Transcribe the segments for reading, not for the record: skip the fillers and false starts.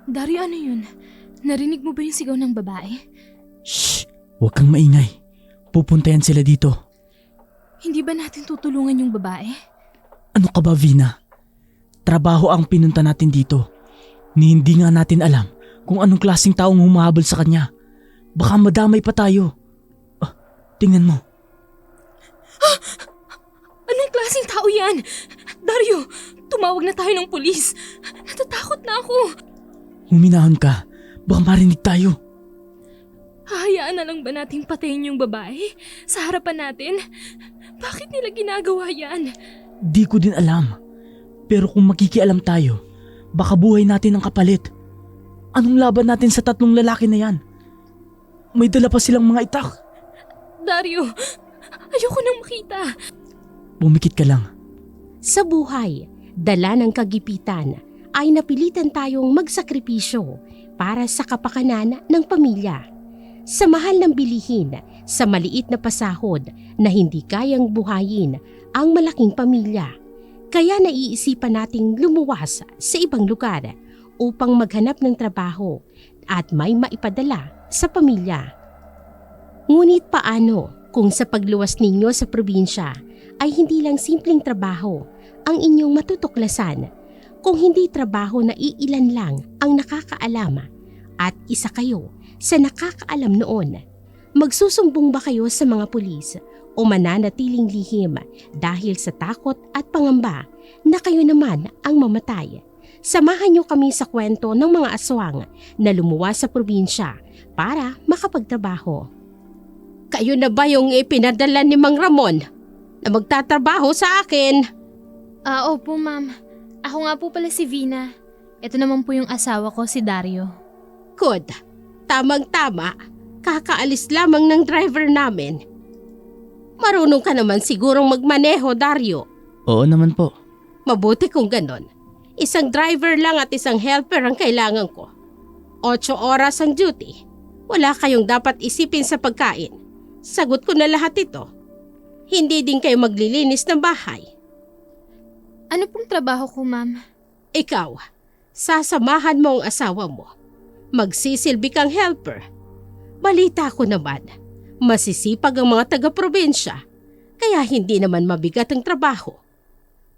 Dario, ano yun? Narinig mo ba yung sigaw ng babae? Shh! Huwag kang maingay. Pupuntayan sila dito. Hindi ba natin tutulungan yung babae? Ano ka ba, Vina? Trabaho ang pinunta natin dito. Ni hindi nga natin alam kung anong klaseng taong humahabol sa kanya. Baka madamay pa tayo. Tingnan mo. Anong klaseng tao yan? Dario, tumawag na tayo ng pulis. Natatakot na ako. Huminahon ka. Baka marinig tayo. Hahayaan na lang ba nating patayin yung babae sa harapan natin? Bakit nila ginagawa yan? Di ko din alam. Pero kung makikialam tayo, baka buhay natin ang kapalit. Anong laban natin sa tatlong lalaki na yan? May dala pa silang mga itak. Dario, ayoko nang makita. Bumikit ka lang. Sa buhay, dala ng kagipitan, ay napilitan tayong magsakripisyo para sa kapakanan ng pamilya. Sa mahal ng bilihin, sa maliit na pasahod na hindi kayang buhayin ang malaking pamilya. Kaya naiisipan nating lumuwas sa ibang lugar upang maghanap ng trabaho at may maipadala sa pamilya. Ngunit paano kung sa pagluwas ninyo sa probinsya ay hindi lang simpleng trabaho ang inyong matutuklasan, kung hindi trabaho na iilan lang ang nakakaalam at isa kayo sa nakakaalam noon? Magsusumbong ba kayo sa mga pulis o mananatiling lihim dahil sa takot at pangamba na kayo naman ang mamatay? Samahan niyo kami sa kwento ng mga aswang na lumuwas sa probinsya para makapagtrabaho. Kayo na ba yung ipinadala ni Mang Ramon na magtatrabaho sa akin? Opo, ma'am. Ako nga po pala si Vina. Ito naman po yung asawa ko, si Dario. Good. Tamang-tama. Kakaalis lamang ng driver namin. Marunong ka naman sigurong magmaneho, Dario. Oo naman po. Mabuti kung ganon. Isang driver lang at isang helper ang kailangan ko. 8 oras ang duty. Wala kayong dapat isipin sa pagkain. Sagot ko na lahat ito. Hindi din kayo maglilinis ng bahay. Ano pong trabaho ko, ma'am? Ikaw, sasamahan mo ang asawa mo. Magsisilbi kang helper. Balita ko naman, masisipag ang mga taga-probinsya, kaya hindi naman mabigat ang trabaho.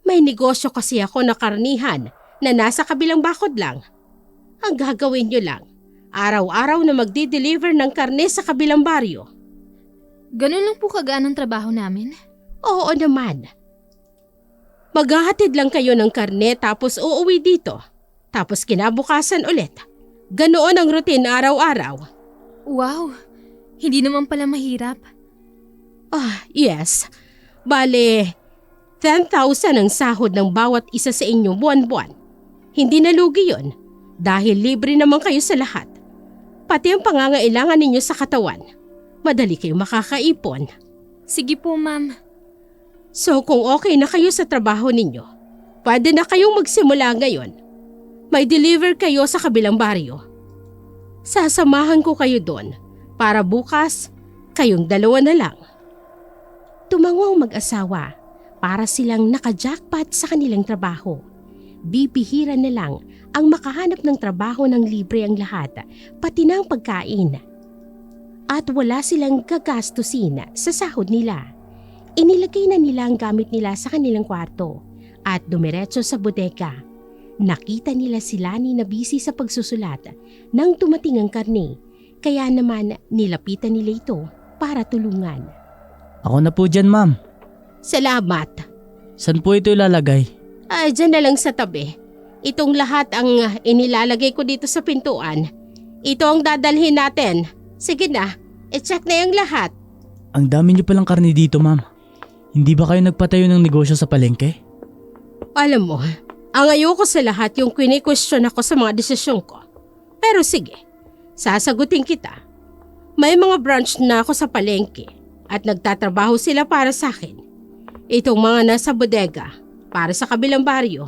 May negosyo kasi ako na karnihan na nasa kabilang bakod lang. Ang gagawin nyo lang, araw-araw na magdi-deliver ng karne sa kabilang baryo. Ganun lang po kagaan ang trabaho namin? Oo naman. Maghahatid lang kayo ng karne tapos uuwi dito. Tapos kinabukasan ulit. Ganoon ang routine araw-araw. Wow, hindi naman pala mahirap. Yes. Bale, 10,000 ang sahod ng bawat isa sa inyo buwan-buwan. Hindi nalugi yon dahil libre naman kayo sa lahat. Pati ang pangangailangan ninyo sa katawan. Madali kayo makakaipon. Sige po, ma'am. So kung okay na kayo sa trabaho ninyo, pwede na kayong magsimula ngayon. May deliver kayo sa kabilang baryo. Sasamahan ko kayo doon para bukas kayong dalawa na lang. Tumango ang mag-asawa para silang naka-jackpot sa kanilang trabaho. Bibihira na lang ang makahanap ng trabaho ng libre ang lahat, pati na ang pagkain. At wala silang gagastusin sa sahod nila. Inilagay na nila ang gamit nila sa kanilang kwarto at dumiretso sa bodega. Nakita nila si Lani na busy sa pagsusulat nang dumating ang karne, kaya naman nilapitan nila ito para tulungan. Ako na po dyan, ma'am. Salamat. Saan po ito ilalagay? Dyan na lang sa tabi. Itong lahat ang inilalagay ko dito sa pintuan. Ito ang dadalhin natin. Sige na, i-check na yung lahat. Ang dami niyo palang karne dito, ma'am. Hindi ba kayo nagpatayo ng negosyo sa palengke? Alam mo, ang ayoko sa lahat yung kwini-question ako sa mga desisyon ko. Pero sige, sasagutin kita. May mga branch na ako sa palengke at nagtatrabaho sila para sa akin. Itong mga nasa bodega para sa kabilang baryo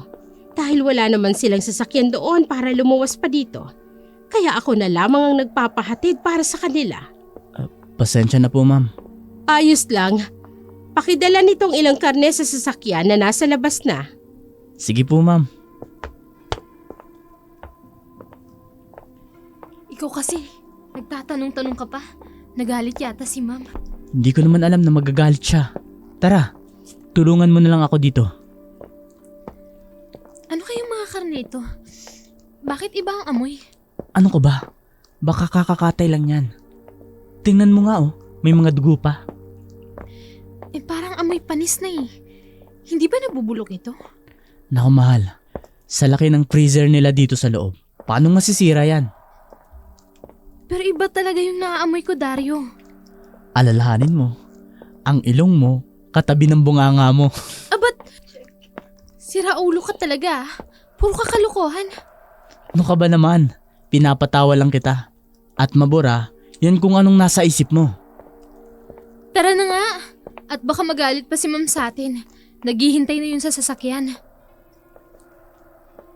dahil wala naman silang sasakyan doon para lumuwas pa dito. Kaya ako na lamang ang nagpapahatid para sa kanila. Pasensya na po, ma'am. Ayos lang. Pakidala nitong ilang karne sa sasakyan na nasa labas na. Sige po, ma'am. Ikaw kasi, nagtatanong-tanong ka pa. Nagalit yata si ma'am. Hindi ko naman alam na magagalit siya. Tara, tulungan mo na lang ako dito. Ano kayong mga karne ito? Bakit iba ang amoy? Ano ka ba? Baka kakakatay lang yan. Tingnan mo nga may mga dugo pa. Parang amoy panis na eh. Hindi ba nabubulok ito? Naku mahal, sa laki ng freezer nila dito sa loob. Paano masisira yan? Pero iba talaga yung naaamoy ko, Dario. Alalahanin mo, ang ilong mo, katabi ng bunganga mo. Abat, siraulo ka talaga. Puro ka kalokohan. Ano ka ba naman? Pinapatawa lang kita. At mabura, yan kung anong nasa isip mo. Tara na nga. At baka magalit pa si ma'am sa atin. Naghihintay na yun sa sasakyan.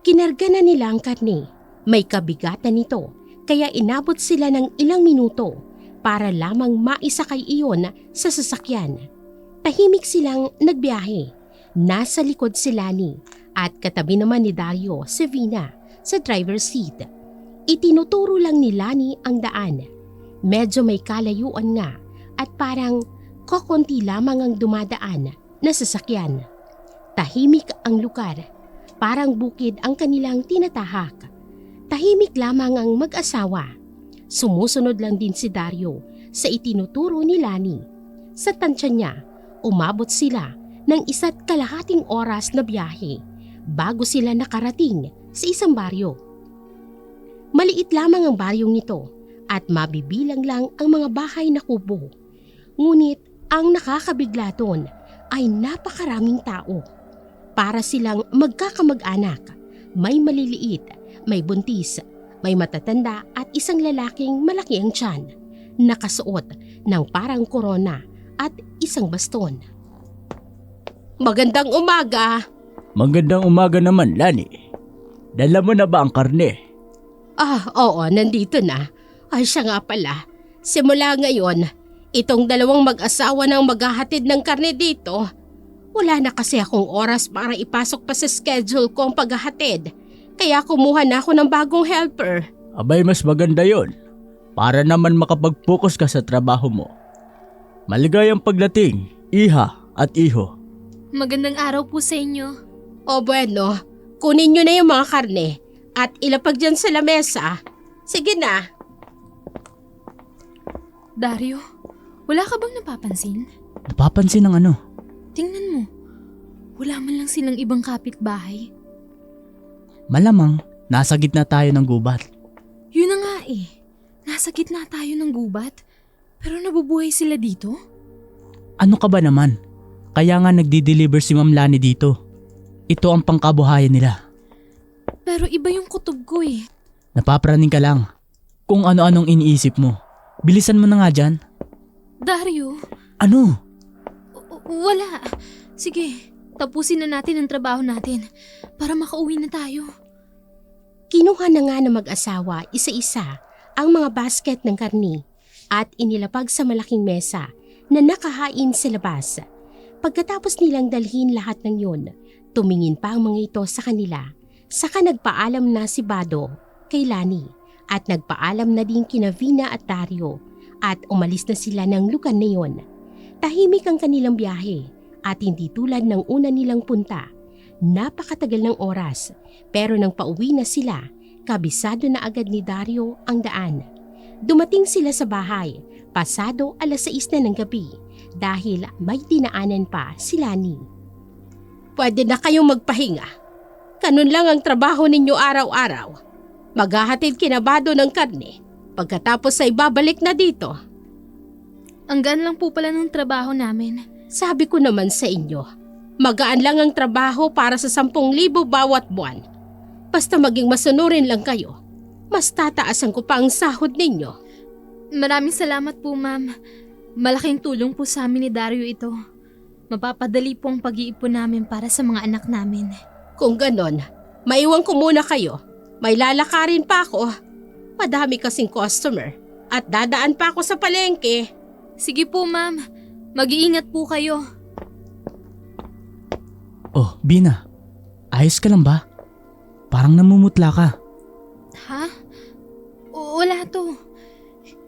Kinarga na nila ang karne. May kabigatan nito, kaya inabot sila ng ilang minuto para lamang maisakay iyon sa sasakyan. Tahimik silang nagbiyahe. Nasa likod si Lani at katabi naman ni Dario si Vina sa driver's seat. Itinuturo lang ni Lani ang daan. Medyo may kalayuan nga at parang kokonti lamang ang dumadaan na sasakyan. Tahimik ang lugar. Parang bukid ang kanilang tinatahak. Tahimik lamang ang mag-asawa. Sumusunod lang din si Dario sa itinuturo ni Lani. Sa tansya niya, umabot sila ng 1.5 oras na biyahe bago sila nakarating sa isang baryo. Maliit lamang ang baryong ito at mabibilang lang ang mga bahay na kubo. Ngunit ang nakakabigla doon ay napakaraming tao. Para silang magkakamag-anak. May maliliit, may buntis, may matatanda at isang lalaking malaki ang tiyan. Nakasuot ng parang korona at isang baston. Magandang umaga! Magandang umaga naman, Lani. Dala mo na ba ang karne? Oo, nandito na. Ay siya nga pala. Simula ngayon, itong dalawang mag-asawa nang maghahatid ng karne dito. Wala na kasi akong oras para ipasok pa sa schedule ko ang paghahatid. Kaya kumuha na ako ng bagong helper. Abay, mas maganda yon. Para naman makapag-focus ka sa trabaho mo. Maligayang pagdating, iha at iho. Magandang araw po sa inyo. O bueno, kunin nyo na yung mga karne at ilapag dyan sa lamesa. Sige na. Dario, wala ka bang napapansin? Napapansin ng ano? Tingnan mo, wala man lang silang ibang kapitbahay. Malamang, nasa gitna tayo ng gubat. Yun na nga eh, nasa gitna tayo ng gubat, pero nabubuhay sila dito? Ano ka ba naman? Kaya nga nagdi-deliver si Ma'am Lani dito. Ito ang pangkabuhayan nila. Pero iba yung kutob ko eh. Napapraning ka lang. Kung ano-anong iniisip mo. Bilisan mo na nga dyan. Dario, Ano? wala. Sige, tapusin na natin ang trabaho natin para makauwi na tayo. Kinuha na nga ng mag-asawa isa-isa ang mga basket ng karni at inilapag sa malaking mesa na nakahain sa labas. Pagkatapos nilang dalhin lahat ng yun, tumingin pa ang mga ito sa kanila. Saka nagpaalam na si Bado kay Lani at nagpaalam na din kina Vina at Dario at umalis na sila ng lugar na yun. Tahimik ang kanilang biyahe at hindi tulad ng una nilang punta. Napakatagal ng oras pero nang pauwi na sila, kabisado na agad ni Dario ang daan. Dumating sila sa bahay, pasado 6:00 na ng gabi dahil may dinaanan pa si Lani. Pwede na kayong magpahinga. Ganun lang ang trabaho ninyo araw-araw. Maghahatid kinabado ng karne. Pagkatapos ay babalik na dito. Ang gaan lang po pala ng trabaho namin. Sabi ko naman sa inyo, magaan lang ang trabaho para sa 10,000 bawat buwan. Basta maging masunurin lang kayo, mas tataasan ko pa ang sahod ninyo. Maraming salamat po, ma'am. Malaking tulong po sa amin ni Dario ito. Mapapadali po ang pag-iipon namin para sa mga anak namin. Kung ganon, maiwan ko muna kayo. May lalakarin pa ako. Madami kasing customer at dadaan pa ako sa palengke. Sige po, ma'am. Mag-iingat po kayo. Oh, Bina. Ayos ka lang ba? Parang namumutla ka. Ha? Oo, Wala to.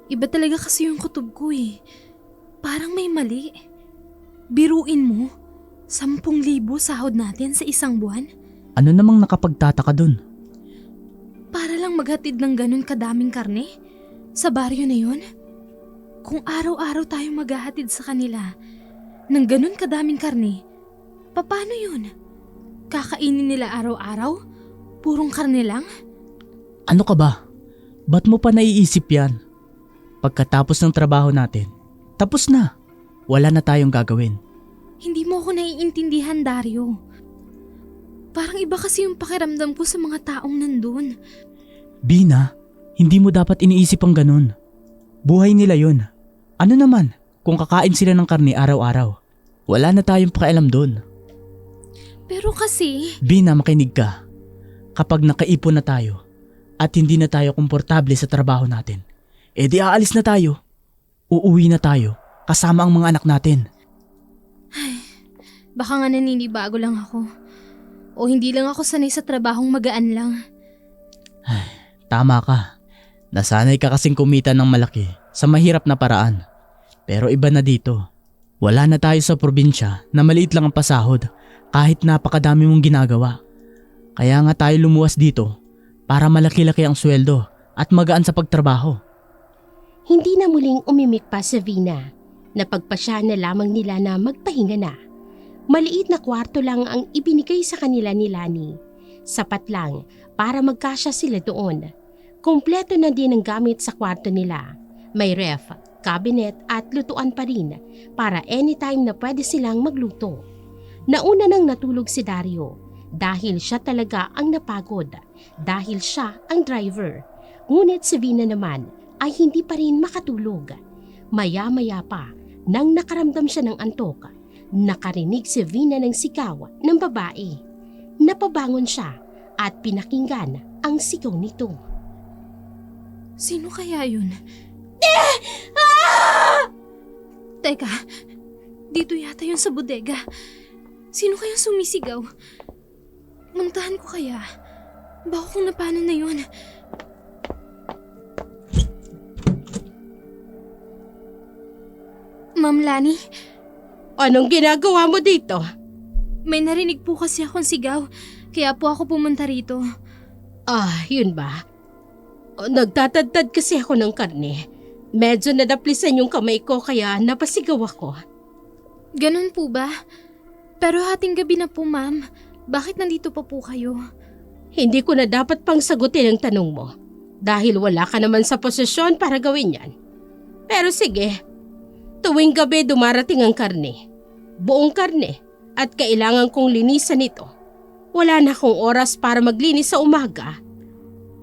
Iba talaga kasi yung kutob ko eh. Parang may mali. Biruin mo, 10,000 sahod natin sa isang buwan? Ano namang nakapagtataka dun? Para lang maghatid ng ganun kadaming karne? Sa baryo na yun? Kung araw-araw tayong maghahatid sa kanila ng ganun kadaming karne, paano yun? Kakainin nila araw-araw? Purong karne lang? Ano ka ba? Ba't mo pa naiisip yan? Pagkatapos ng trabaho natin, tapos na. Wala na tayong gagawin. Hindi mo ako naiintindihan, Dario. Parang iba kasi yung pakiramdam ko sa mga taong nandun. Bina, hindi mo dapat iniisip ang ganun. Buhay nila yun. Ano naman kung kakain sila ng karne araw-araw? Wala na tayong pakialam dun. Pero kasi... Bina, makinig ka. Kapag nakaipon na tayo at hindi na tayo komportable sa trabaho natin, di aalis na tayo. Uuwi na tayo kasama ang mga anak natin. Baka nga naninibago lang ako. O hindi lang ako sanay sa trabahong magaan lang. Tama ka. Nasanay ka kasing kumita ng malaki sa mahirap na paraan. Pero iba na dito. Wala na tayo sa probinsya na maliit lang ang pasahod kahit napakadami mong ginagawa. Kaya nga tayo lumuwas dito para malaki-laki ang sweldo at magaan sa pagtrabaho. Hindi na muling umimik pa si Vina. Napagpasya na lamang nila na magpahinga na. Maliit na kwarto lang ang ibinigay sa kanila ni Lani. Sapat lang para magkasya sila doon. Kompleto na din ang gamit sa kwarto nila. May ref, cabinet at lutuan pa rin para anytime na pwede silang magluto. Nauna nang natulog si Dario dahil siya talaga ang napagod dahil siya ang driver. Ngunit si Vina naman ay hindi pa rin makatulog. Maya-maya pa nang nakaramdam siya ng antok, nakarinig si Vina ng sigaw ng babae. Napabangon siya at pinakinggan ang sigaw nito. Sino kaya yun? Teka, dito yata yun sa bodega. Sino kaya sumisigaw? Muntahan ko kaya? Baka kung napano na yun. Ma'am Lani, Anong ginagawa mo dito? may narinig po kasi akong sigaw, kaya po ako pumunta rito. Yun ba? Nagtatadtad kasi ako ng karne. Medyo nadaplisan yung kamay ko kaya napasigaw ako. Ganun po ba? Pero hating gabi na po, ma'am. Bakit nandito pa po kayo? Hindi ko na dapat pang sagutin ang tanong mo dahil wala ka naman sa posisyon para gawin yan. Pero sige, tuwing gabi dumarating ang karne. Buong karne at kailangan kong linisan ito. Wala na akong oras para maglinis sa umaga.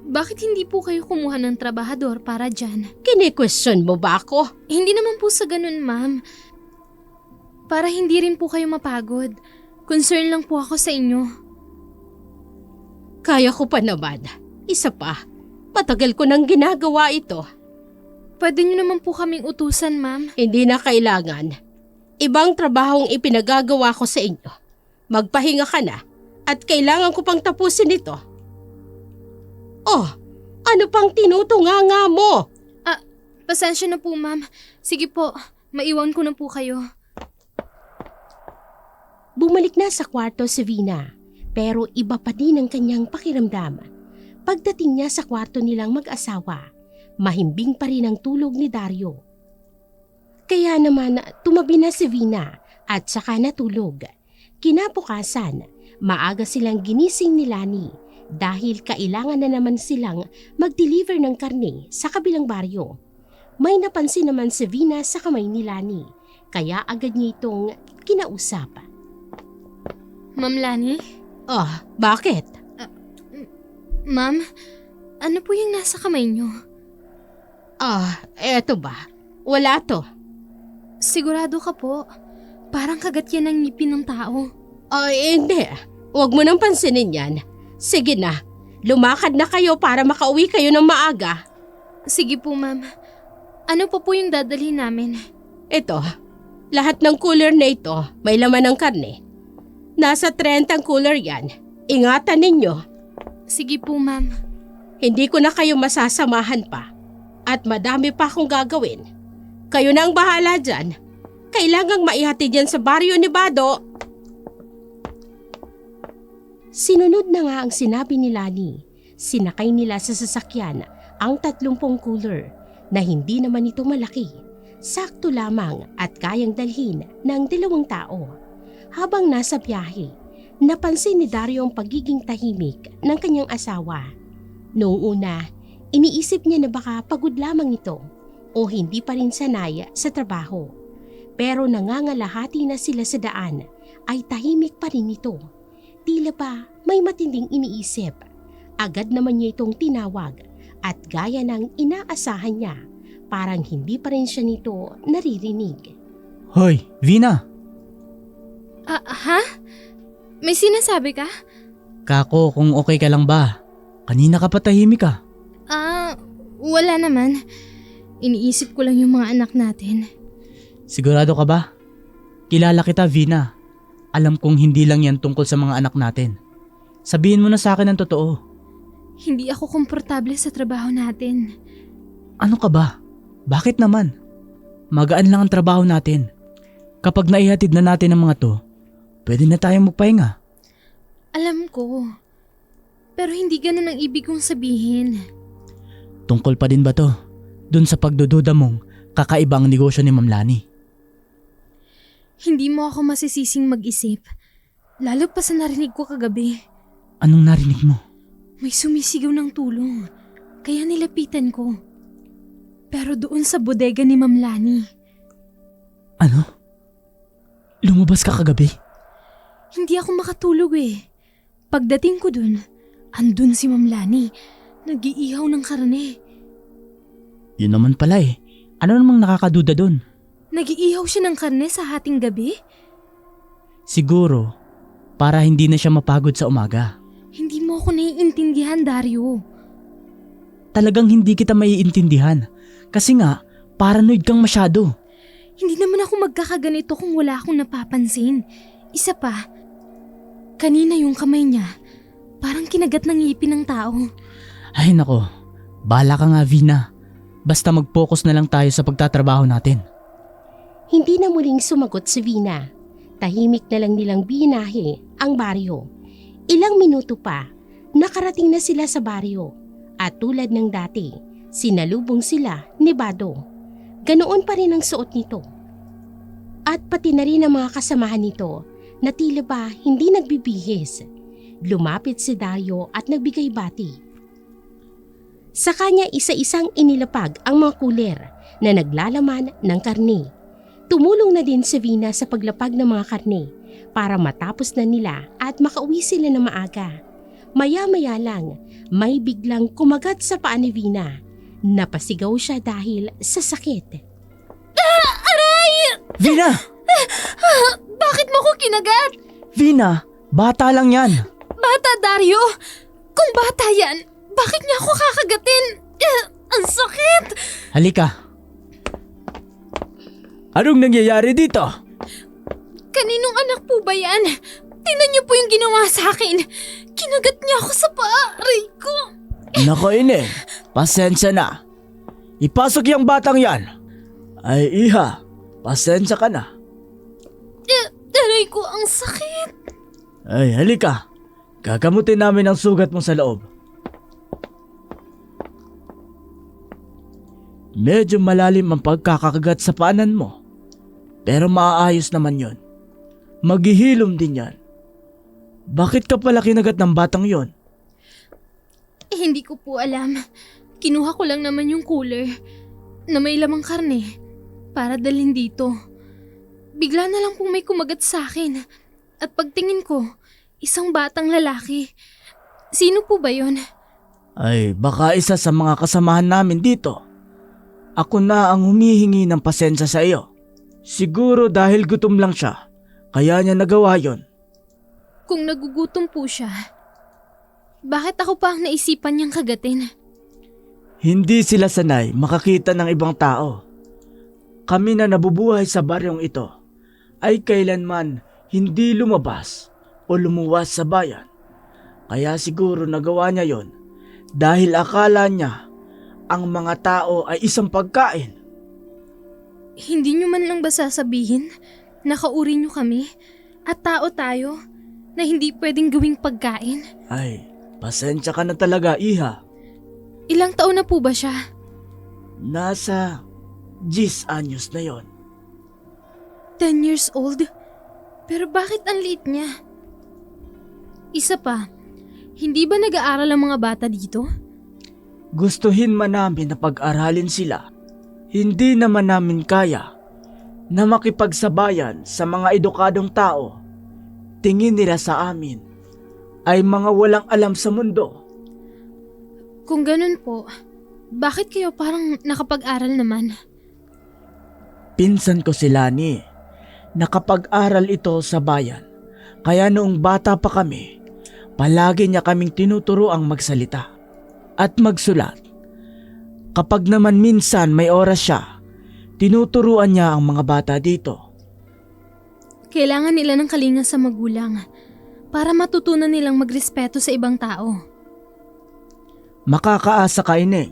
Bakit hindi po kayo kumuha ng trabahador para dyan? Kini-question mo ba ako? Hindi naman po sa ganun, ma'am. Para hindi rin po kayo mapagod. Concern lang po ako sa inyo. Kaya ko pa naman. Isa pa, matagal ko nang ginagawa ito. Pwede niyo naman po kaming utusan, ma'am. Hindi na kailangan. Ibang trabahong ipinagagawa ko sa inyo. Magpahinga ka na at kailangan ko pang tapusin ito. Oh, ano pang tinutunganga mo? Pasensya na po, ma'am. Sige po, maiwan ko na po kayo. Bumalik na sa kwarto si Vina, pero iba pa din ang kanyang pakiramdam. Pagdating niya sa kwarto nilang mag-asawa, mahimbing pa rin ang tulog ni Dario. Kaya naman tumabi na si Vina at saka natulog. Kinabukasan, maaga silang ginising ni Lani dahil kailangan na naman silang mag-deliver ng karne sa kabilang baryo. May napansin naman si Vina sa kamay ni Lani, kaya agad niya itong kinausap. Ma'am Lani? Bakit? Ma'am, ano po yung nasa kamay niyo? Eto ba? Wala to. Sigurado ka po. Parang kagat yan ng ngipin ng tao. Hindi. Huwag mo nang pansinin yan. Sige na, lumakad na kayo para makauwi kayo ng maaga. Sige po, ma'am. Ano pa po yung dadalhin namin? Ito, lahat ng cooler na ito may laman ng karne. Nasa 30 ang cooler yan. Ingatan ninyo. Sige po, ma'am. Hindi ko na kayo masasamahan pa At madami pa akong gagawin. Kayo na ang bahala dyan. Kailangang maihatid yan sa baryo ni Bado. Sinunod na nga ang sinabi ni Lani. Sinakay nila sa sasakyan ang 30 cooler na hindi naman ito malaki. Sakto lamang at kayang dalhin ng 2 tao. Habang nasa biyahe, napansin ni Dario ang pagiging tahimik ng kanyang asawa. Noong una, iniisip niya na baka pagod lamang ito o hindi pa rin sanay sa trabaho. Pero nangangalahati na sila sa daan ay tahimik pa rin ito. Tila ba may matinding iniisip. Agad naman niya itong tinawag at gaya ng inaasahan niya, parang hindi pa rin siya nito naririnig. Hoy, Vina! Ha? May sinasabi ka? Kako, kung okay ka lang ba? Kanina ka pa tahimik ka. Wala naman. Iniisip ko lang yung mga anak natin. Sigurado ka ba? Kilala kita, Vina. Alam kong hindi lang yan tungkol sa mga anak natin. Sabihin mo na sa akin ang totoo. Hindi ako komportable sa trabaho natin. Ano ka ba? Bakit naman? Magaan lang ang trabaho natin. Kapag naihatid na natin ang mga to, pwede na tayong magpahinga. Alam ko. Pero hindi ganun ang ibig kong sabihin. Tungkol pa din ba to? Dun sa pagdududa mong kakaibang negosyo ni Ma'am Lani. Hindi mo ako masisising mag-isip. Lalo pa sa narinig ko kagabi. Anong narinig mo? May sumisigaw ng tulong. Kaya nilapitan ko. Pero doon sa bodega ni Ma'am Lani. Ano? Lumabas ka kagabi? Hindi ako makatulog eh. Pagdating ko dun, andun si Ma'am Lani. Nag-iihaw ng karne. Yun naman pala eh. Ano namang nakakaduda dun? Nag-iihaw siya ng karne sa hating gabi? Siguro, para hindi na siya mapagod sa umaga. Hindi mo ako naiintindihan, Dario. Talagang hindi kita maiintindihan. Kasi nga, paranoid kang masyado. Hindi naman ako magkakaganito kung wala akong napapansin. Isa pa, kanina yung kamay niya, parang kinagat ng ngipin ng tao. Ay nako, bala ka nga Vina. Basta mag-focus na lang tayo sa pagtatrabaho natin. Hindi na muling sumagot si Vina. Tahimik na lang nilang binahe ang baryo. Ilang minuto pa, nakarating na sila sa baryo. At tulad ng dati, sinalubong sila ni Bado. Ganoon pa rin ang suot nito. At pati na rin ang mga kasamahan nito na tila ba hindi nagbibihis. Lumapit si Dario at nagbigay bati. Sa kanya isa-isang inilapag ang mga kuler na naglalaman ng karne. Tumulong na din si Vina sa paglapag ng mga karne para matapos na nila at makauwi sila na maaga. Maya-maya lang, may biglang kumagat sa paa ni Vina. Napasigaw siya dahil sa sakit. Aray! Vina! Bakit mo ko kinagat? Vina! Bata lang yan! Bata, Dario! Kung bata yan, bakit niya ako kakagatin? Ang sakit! Halika! Anong nangyayari dito? Kaninong anak po ba yan? Tingnan niyo po yung ginawa sa akin. Kinagat niya ako sa paa. Aray ko! Nako Ine, pasensya na. Ipasok yung batang yan. Ay iha, pasensya ka na. Aray ko, ang sakit. Ay halika, gagamutin namin ang sugat mo sa loob. Medyo malalim ang pagkakakagat sa paanan mo. Pero maaayos naman yon. Maghihilom din yan. Bakit ka pala kinagat ng batang yon? Hindi ko po alam. Kinuha ko lang naman yung cooler na may lamang karne para dalhin dito. Bigla na lang pong may kumagat sa akin. At pagtingin ko, isang batang lalaki. Sino po ba yon? Ay baka isa sa mga kasamahan namin dito. Ako na ang humihingi ng pasensya sa iyo. Siguro dahil gutom lang siya, kaya niya nagawa yon. Kung nagugutom po siya, bakit ako pa ang naisipan niyang kagatin? Hindi sila sanay makakita ng ibang tao. Kami na nabubuhay sa baryong ito ay kailanman hindi lumabas o lumuwas sa bayan. Kaya siguro nagawa niya yon dahil akala niya ang mga tao ay isang pagkain. Hindi nyo man lang ba sasabihin na kauri nyo kami at tao tayo na hindi pwedeng gawing pagkain? Ay, pasensya ka na talaga, Iha. Ilang taon na po ba siya? Nasa 10 anyos na yon. 10 years old? Pero bakit ang liit niya? Isa pa, hindi ba nag-aaral ang mga bata dito? Gustuhin man namin na pag-aralin sila, hindi naman namin kaya na makipagsabayan sa mga edukadong tao. Tingin nila sa amin ay mga walang alam sa mundo. Kung ganun po, bakit kayo parang nakapag-aral naman? Pinsan ko si Lani. Nakapag-aral ito sa bayan. Kaya noong bata pa kami, palagi niya kaming tinuturoang magsalita at magsulat. Kapag naman minsan may oras siya, tinuturuan niya ang mga bata dito. Kailangan nila ng kalinga sa magulang para matutunan nilang magrespeto sa ibang tao. Makakaasa ka, Ineng.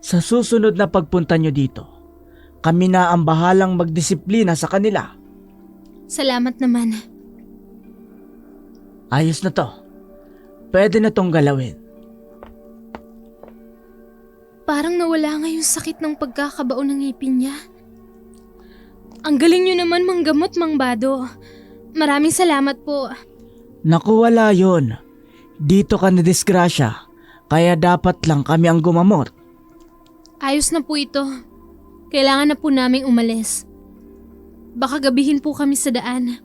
Sa susunod na pagpunta niyo dito, kami na ang bahalang magdisiplina sa kanila. Salamat naman. Ayos na to. Pwede na tong galawin. Parang nawala nga yung sakit ng pagkakabao ng ngipin niya. Ang galing niyo naman manggamot, Mang Bado. Maraming salamat po. Naku, wala yun. Dito ka na disgrasya, kaya dapat lang kami ang gumamot. Ayos na po ito. Kailangan na po naming umalis. Baka gabihin po kami sa daan.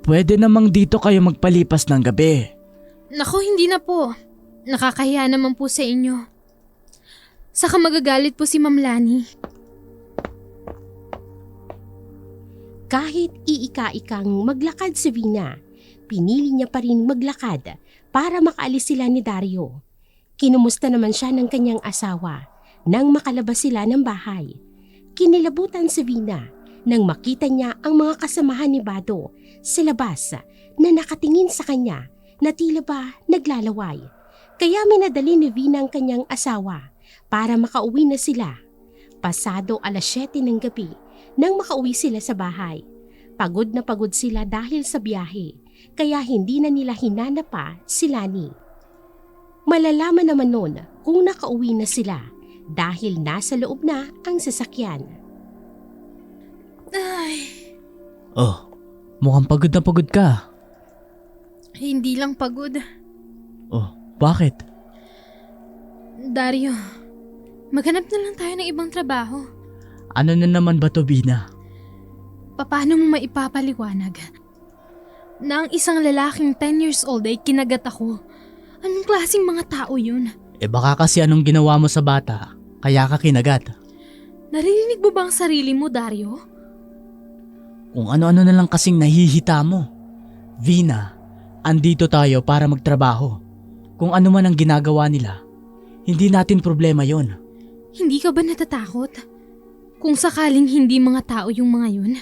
Pwede namang dito kayo magpalipas ng gabi. Naku, hindi na po. Nakakahiya naman po sa inyo. Saka magagalit po si Ma'am Lani. Kahit iika-ikang maglakad si Vina, pinili niya pa rin maglakad para makaalis sila ni Dario. Kinumusta naman siya ng kanyang asawa nang makalabas sila ng bahay. Kinilabutan si Vina nang makita niya ang mga kasamahan ni Bado sa labas na nakatingin sa kanya na tila ba naglalaway. Kaya minadali ni Vina ang kanyang asawa para makauwi na sila. Pasado 7:00 ng gabi nang makauwi sila sa bahay. Pagod na pagod sila dahil sa biyahe, kaya hindi na nila hinanap pa si Lani. Malalaman naman noon kung nakauwi na sila dahil nasa loob na ang sasakyan. Ay, Oh, mukhang pagod na pagod ka. hindi lang pagod. Oh, bakit? Dario, maghanap na lang tayo ng ibang trabaho. Ano na naman ba to, Vina? Paano mo maipapaliwanag na ang isang lalaking 10 years old ay kinagat ako? Anong klaseng mga tao yun? Baka kasi anong ginawa mo sa bata, kaya ka kinagat. Narinig mo ba ang sarili mo, Dario? Kung ano-ano na lang kasing nahihita mo. Vina, andito tayo para magtrabaho. Kung ano man ang ginagawa nila, hindi natin problema yon. Hindi ka ba natatakot? Kung sakaling hindi mga tao yung mga yun?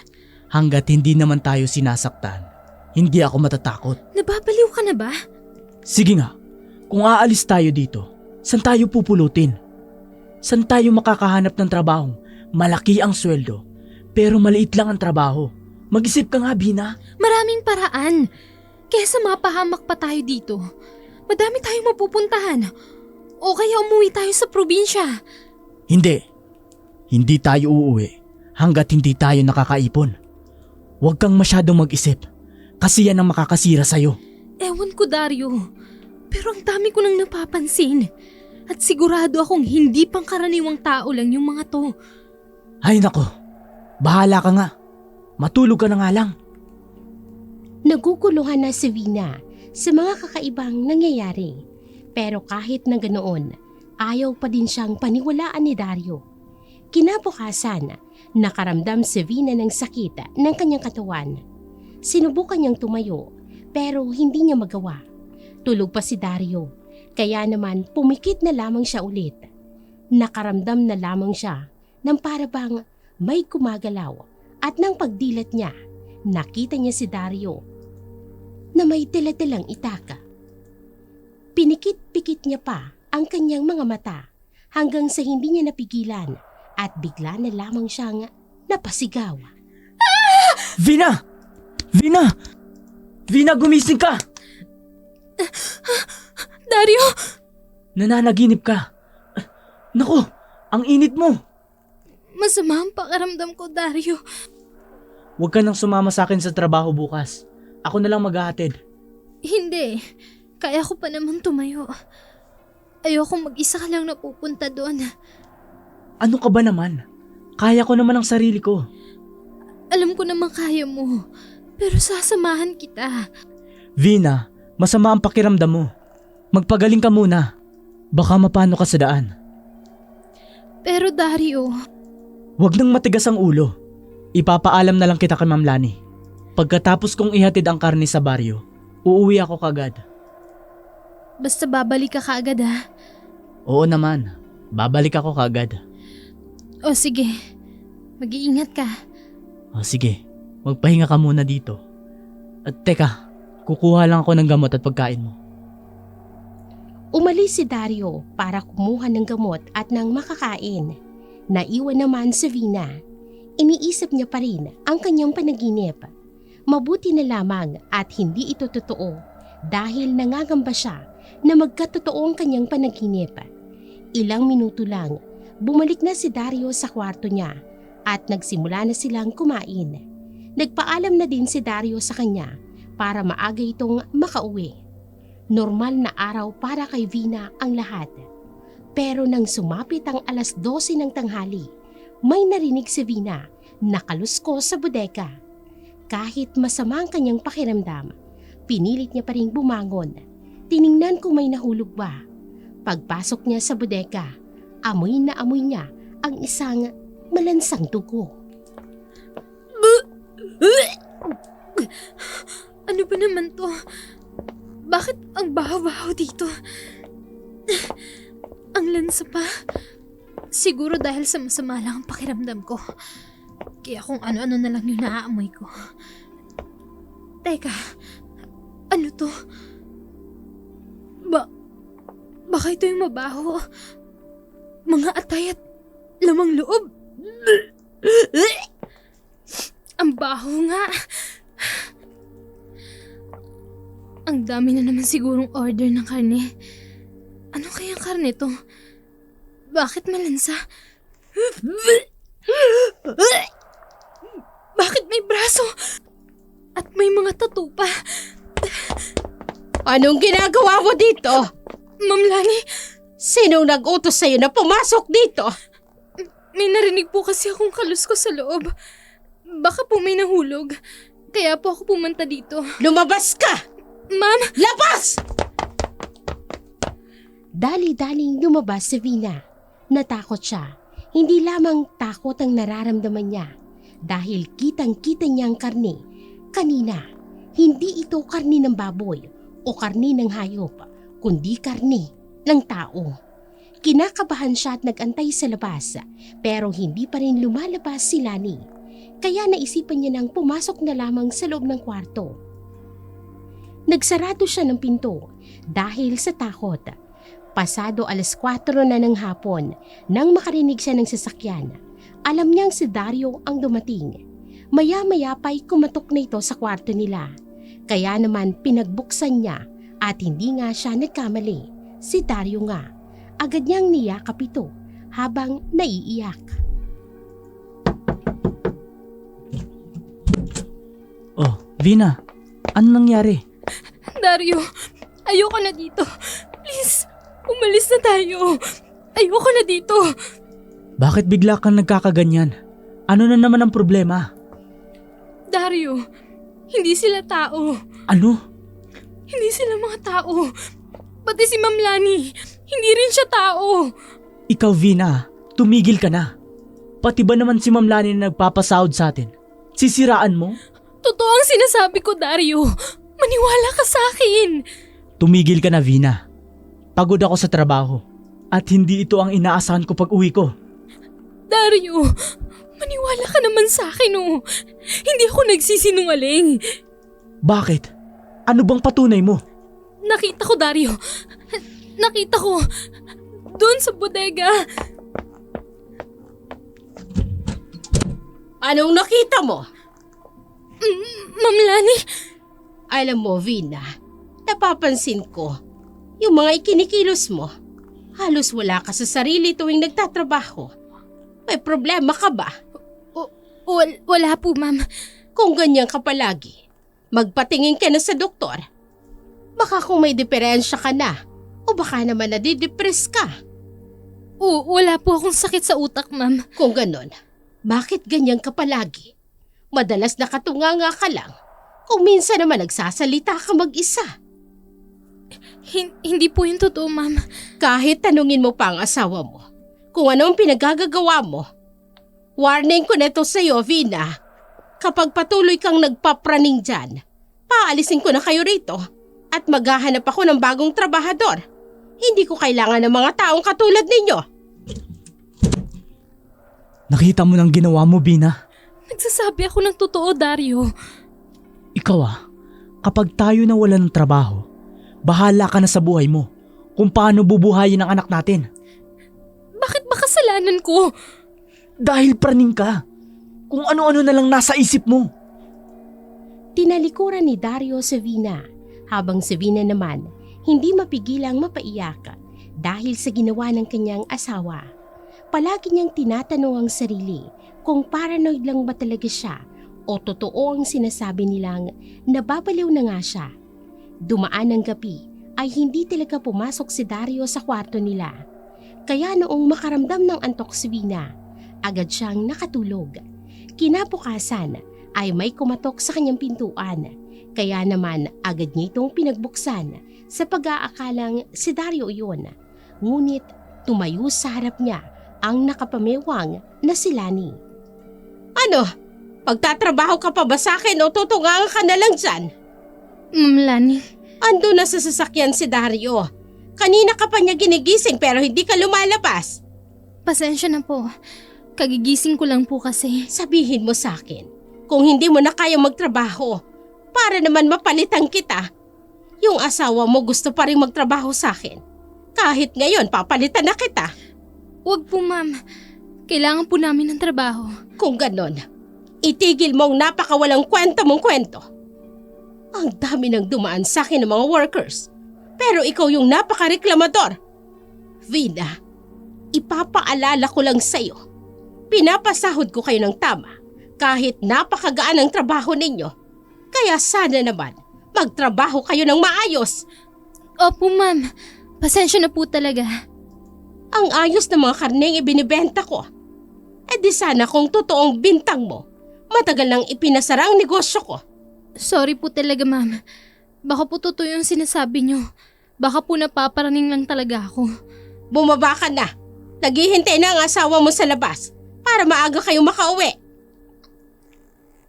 Hanggat hindi naman tayo sinasaktan, hindi ako matatakot. Nababaliw ka na ba? Sige nga, kung aalis tayo dito, saan tayo pupulutin? Saan tayo makakahanap ng trabaho? Malaki ang sweldo, pero maliit lang ang trabaho. Mag-isip ka nga, Vina. Maraming paraan. Kesa mapahamak pa tayo dito. Madami tayong mapupuntahan. O kaya umuwi tayo sa probinsya. Hindi. Hindi tayo uuwi hanggat hindi tayo nakakaipon. Huwag kang masyadong mag-isip kasi yan ang makakasira sa'yo. Ewan ko, Dario. Pero ang dami ko nang napapansin. At sigurado akong hindi pangkaraniwang tao lang yung mga to. Ay nako, bahala ka nga. Matulog ka na nga lang. Naguguluhan na si Vina sa mga kakaibang nangyayari. Pero kahit na ganoon, ayaw pa din siyang paniwalaan ni Dario. Kinabukasan, nakaramdam si Vina ng sakit ng kanyang katawan. Sinubukan niyang tumayo pero hindi niya magawa. Tulog pa si Dario, kaya naman pumikit na lamang siya ulit. Nakaramdam na lamang siya ng parabang may gumagalaw at nang pagdilat niya, nakita niya si Dario na may dala-dalang itaka. Pinikit-pikit niya pa ang kanyang mga mata hanggang sa hindi niya napigilan at bigla na lamang siyang napasigaw. Vina! Vina! Vina, gumising ka! Dario! Nananaginip ka. Naku, ang init mo. Masama ang pakiramdam ko, Dario. Huwag ka nang sumama sa akin sa trabaho bukas. Ako na lang maghahatid. Hindi. Kaya ko pa naman tumayo. Ayokong mag-isa ka lang napupunta doon. Ano ka ba naman? Kaya ko naman ang sarili ko. Alam ko naman kaya mo. Pero sasamahan kita. Vina, masama ang pakiramdam mo. Magpagaling ka muna. Baka mapano ka sa daan. Pero Dario, Huwag nang matigas ang ulo. Ipapaalam na lang kita kay Ma'am Lani. Pagkatapos kong ihatid ang karne sa baryo, uuwi ako kagad. basta babalik ka kaagad ha. Oo naman, babalik ako kagad. O sige, mag-iingat ka. O sige, magpahinga ka muna dito. At teka, kukuha lang ako ng gamot at pagkain mo. Umalis si Dario para kumuha ng gamot at ng makakain. Naiwan naman si Vina. Iniisip niya pa rin ang kanyang panaginip. Mabuti na lamang at hindi ito totoo dahil nangangamba siya na magkatotoo ang kanyang panaginip. Ilang minuto lang, bumalik na si Dario sa kwarto niya at nagsimula na silang kumain. Nagpaalam na din si Dario sa kanya para maaga itong makauwi. Normal na araw para kay Vina ang lahat. Pero nang sumapit ang 12:00 ng tanghali, may narinig si Vina na kalusko sa bodega. Kahit masama ang kanyang pakiramdam, pinilit niya pa rin bumangon. Tiningnan kung may nahulog ba. Pagpasok niya sa bodega, amoy na amoy niya ang isang malansang dugo. Ano ba naman to? Bakit ang baho-baho dito? Ang lansa pa. Siguro dahil sa masama lang ang pakiramdam ko. Kaya kung ano-ano na lang yung naaamoy ko. Teka, ano to? Baka ito yung mabaho. Mga atay at lamang loob. Ang baho nga. Ang dami na naman sigurong order ng karne. Ano kayang karne to? Bakit malansa? Bakit may braso? At may mga tattoo pa? Anong ginagawa mo dito? Ma'am Lani, Sinong nag-utos sa'yo na pumasok dito? may narinig po kasi akong kalusko sa loob. Baka po may nahulog. Kaya po ako pumunta dito. Lumabas ka! Ma'am, Labas! Dali-daling lumabas si Vina. Natakot siya. Hindi lamang takot ang nararamdaman niya dahil kitang-kita niya ang karne. Kanina, hindi ito karne ng baboy o karne ng hayop, kundi karne ng tao. Kinakabahan siya at nag-antay sa labas pero hindi pa rin lumalabas si Lani. Kaya naisipan niya nang pumasok na lamang sa loob ng kwarto. Nagsarado siya ng pinto dahil sa takot. Pasado 4:00 na ng hapon nang makarinig siya ng sasakyan. Alam niyang si Dario ang dumating. Maya-maya pa'y kumatok na ito sa kwarto nila. Kaya naman pinagbuksan niya at hindi nga siya nagkamali. Si Dario nga. Agad niyang niyakap ito habang naiiyak. Oh, Vina, ano nangyari? Dario, ayoko na dito. Please, umalis na tayo. Ayoko na dito. Bakit bigla kang nagkakaganyan? Ano na naman ang problema? Dario, hindi sila tao. Ano? Hindi sila mga tao. Pati si Ma'am Lani, hindi rin siya tao. Ikaw, Vina, tumigil ka na. Pati ba naman si Ma'am Lani na nagpapasahod sa atin? Sisiraan mo? Totoo ang sinasabi ko, Dario. Maniwala ka sa akin. Tumigil ka na, Vina. Pagod ako sa trabaho. At hindi ito ang inaasahan ko pag uwi ko. Dario, maniwala ka naman sa akin, oh. Hindi ako nagsisinungaling. Bakit? Ano bang patunay mo? Nakita ko, Dario. Nakita ko. Doon sa bodega. Anong nakita mo? Ma'am Lani, Alam mo, Vina, napapansin ko, yung mga ikinikilos mo, halos wala ka sa sarili tuwing nagtatrabaho. May problema ka ba? wala po ma'am. Kung ganyan ka palagi, magpatingin ka na sa doktor. Baka kung may diferensya ka na, o baka naman nadidepress ka. Wala po akong sakit sa utak ma'am. Kung ganon, bakit ganyan ka palagi? Madalas nakatunganga ka lang. Kung minsan naman nagsasalita ka mag-isa. Hindi po yung totoo ma'am. Kahit tanungin mo pa ang asawa mo, kung ano ang pinagagagawa mo. Warning ko neto sa'yo, Vina. Kapag patuloy kang nagpapraning dyan, paalisin ko na kayo rito at maghahanap ako ng bagong trabahador. Hindi ko kailangan ng mga taong katulad ninyo. Nakita mo ng ginawa mo, Vina. Nagsasabi ako ng totoo, Dario. Ikaw kapag tayo na wala ng trabaho, bahala ka na sa buhay mo kung paano bubuhayin ang anak natin. Bakit ba kasalanan ko? Dahil praning ka. Kung ano-ano na lang nasa isip mo. Tinalikuran ni Dario si Vina, habang si Vina naman hindi mapigilang mapaiyak dahil sa ginawa ng kanyang asawa. Palagi niyang tinatanong ang sarili kung paranoid lang ba talaga siya o totoo ang sinasabi nilang nababaliw na nga siya. Dumaan ng gabi ay hindi talaga pumasok si Dario sa kwarto nila. Kaya noong makaramdam ng antok si Vina, agad siyang nakatulog. Kinabukasan ay may kumatok sa kanyang pintuan. Kaya naman agad niya itong pinagbuksan sa pag-aakalang si Dario iyon. Ngunit tumayo sa harap niya ang nakapamewang na si Lani. Ano? Pagtatrabaho ka pa ba sa akin o tutungangan ka na lang dyan? Ma'am Lani, Ando na sa sasakyan si Dario. Kanina ka pa niya ginigising pero hindi ka lumalabas. pasensya na po. Kagigising ko lang po kasi. Sabihin mo sa akin, kung hindi mo na kaya magtrabaho, para naman mapalitan kita. Yung asawa mo gusto pa rin magtrabaho sa akin. Kahit ngayon, papalitan na kita. Huwag po ma'am. Kailangan po namin ng trabaho. Kung ganon, itigil mo ang napakawalang kwento mong kwento. Ang dami nang dumaan sa akin ng mga workers. Pero ikaw yung napakareklamador. Vina, ipapaalala ko lang sa'yo. Pinapasahod ko kayo ng tama kahit napakagaan ang trabaho ninyo. Kaya sana naman magtrabaho kayo ng maayos. Opo ma'am. Pasensya na po talaga. Ang ayos ng mga karneng ibinibenta ko. E di sana kung totoong bintang mo, matagal nang ipinasara ang negosyo ko. Sorry po talaga ma'am. Baka po totoo yung sinasabi nyo. Baka po napaparaning lang talaga ako. Bumaba ka na. Naghihintay na ang asawa mo sa labas para maaga kayo makauwi.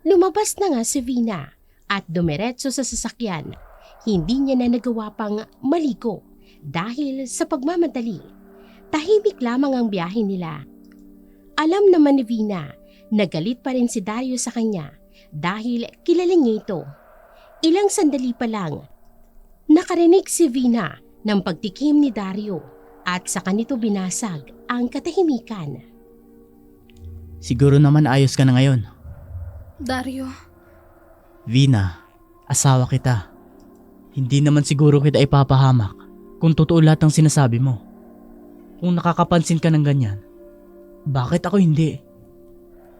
Lumabas na nga si Vina at dumiretso sa sasakyan. Hindi niya na nagawa pang maligo dahil sa pagmamadali. Tahimik lamang ang biyahe nila. Alam naman ni Vina na galit pa rin si Dario sa kanya dahil kilala niya ito. Ilang sandali pa lang, nakarinig si Vina ng pagtikim ni Dario at sa kanito binasag ang katahimikan. Siguro naman ayos ka na ngayon. Dario, Vina, asawa kita. Hindi naman siguro kita ipapahamak kung totoo lahat ng sinasabi mo. Kung nakakapansin ka ng ganyan, bakit ako hindi?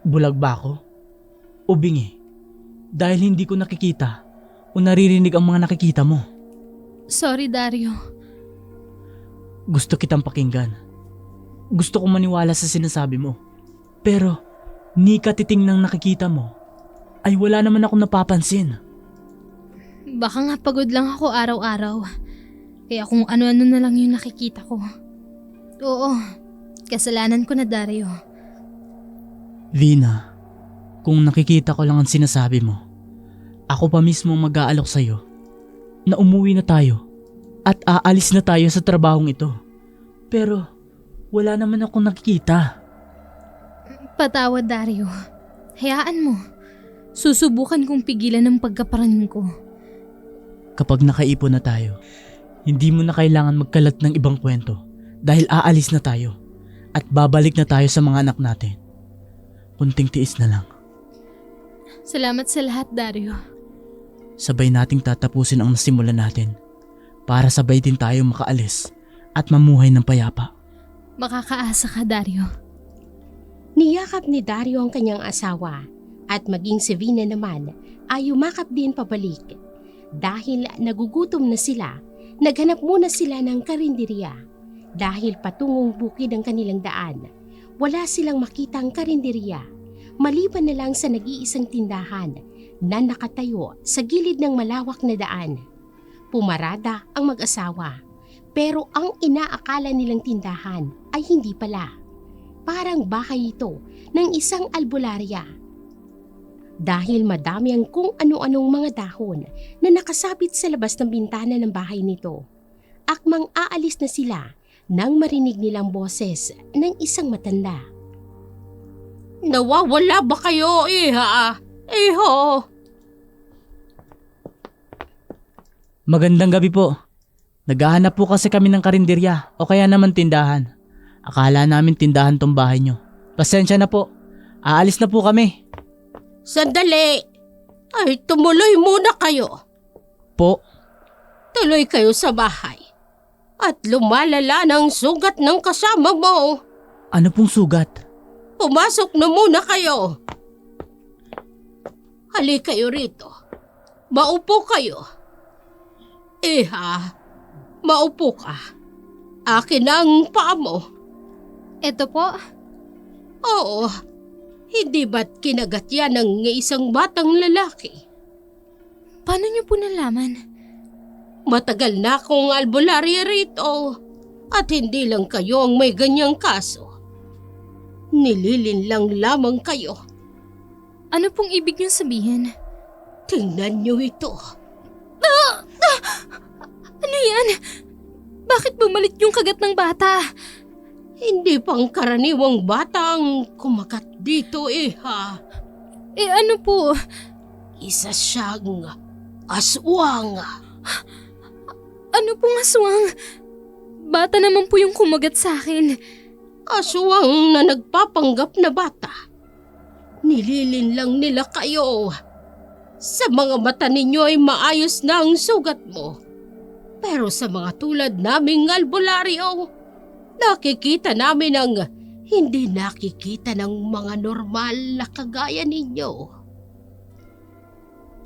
Bulag ba ako? O bingi? Dahil hindi ko nakikita o naririnig ang mga nakikita mo. sorry Dario. Gusto kitang pakinggan. Gusto ko maniwala sa sinasabi mo. Pero, ni katiting ng nakikita mo, ay wala naman akong napapansin. Baka nga pagod lang ako araw-araw. Kaya kung ano-ano na lang yung nakikita ko. Oo, kasalanan ko na Dario. Vina, kung nakikita ko lang ang sinasabi mo, ako pa mismo ang mag-aalok sa'yo na umuwi na tayo at aalis na tayo sa trabahong ito. Pero wala naman akong nakikita. Patawad Dario. Hayaan mo. Susubukan kong pigilan ang pagkaparaning ko. Kapag nakaipon na tayo, hindi mo na kailangan magkalat ng ibang kwento Dahil aalis na tayo at babalik na tayo sa mga anak natin. Kunting tiis na lang. Salamat sa lahat, Dario. Sabay nating tatapusin ang nasimulan natin para sabay din tayo makaalis at mamuhay ng payapa. Makakaasa ka, Dario. Niyakap ni Dario ang kanyang asawa at maging si Vina naman ay yumakap din pabalik. Dahil nagugutom na sila, naghanap muna sila ng karinderya. Dahil patungong bukid ang kanilang daan, wala silang makitang karinderya. Maliban na lang sa nag-iisang tindahan na nakatayo sa gilid ng malawak na daan. Pumarada ang mag-asawa, pero ang inaakala nilang tindahan ay hindi pala. Parang bahay ito ng isang albularya. Dahil madami ang kung ano-anong mga dahon na nakasabit sa labas ng bintana ng bahay nito. Akmang aalis na sila nang marinig nilang boses ng isang matanda. Nawawala ba kayo, iha? Iho! Magandang gabi po. Naghahanap po kasi kami ng karinderya o kaya naman tindahan. Akala namin tindahan tong bahay nyo. Pasensya na po. Aalis na po kami. Sandali! Ay, tumuloy muna kayo. Po, Tuloy kayo sa bahay. At lumalala ng sugat ng kasama mo. ano pong sugat? Pumasok na muna kayo. Halik kayo rito. Maupo kayo. Iha, maupo ka. Akin ang paa mo. Eto po, Oo, hindi ba't kinagat yan ng isang batang lalaki? paano niyo po nalaman? Matagal na akong albularya rito at hindi lang kayo ang may ganyang kaso. Nililin lang lamang kayo. Ano pong ibig niyong sabihin? Tingnan niyo ito. Ano yan? Bakit bumalik yung kagat ng bata? Hindi pang karaniwang batang kumagat dito, iha. Eh ano po? Isa siyang aswang. Ano pong aswang? Bata naman po yung kumagat sa akin. Aswang na nagpapanggap na bata. Nililin lang nila kayo. Sa mga mata ninyo ay maayos na ang sugat mo. Pero sa mga tulad naming albularyo, nakikita namin ang hindi nakikita ng mga normal na kagaya ninyo.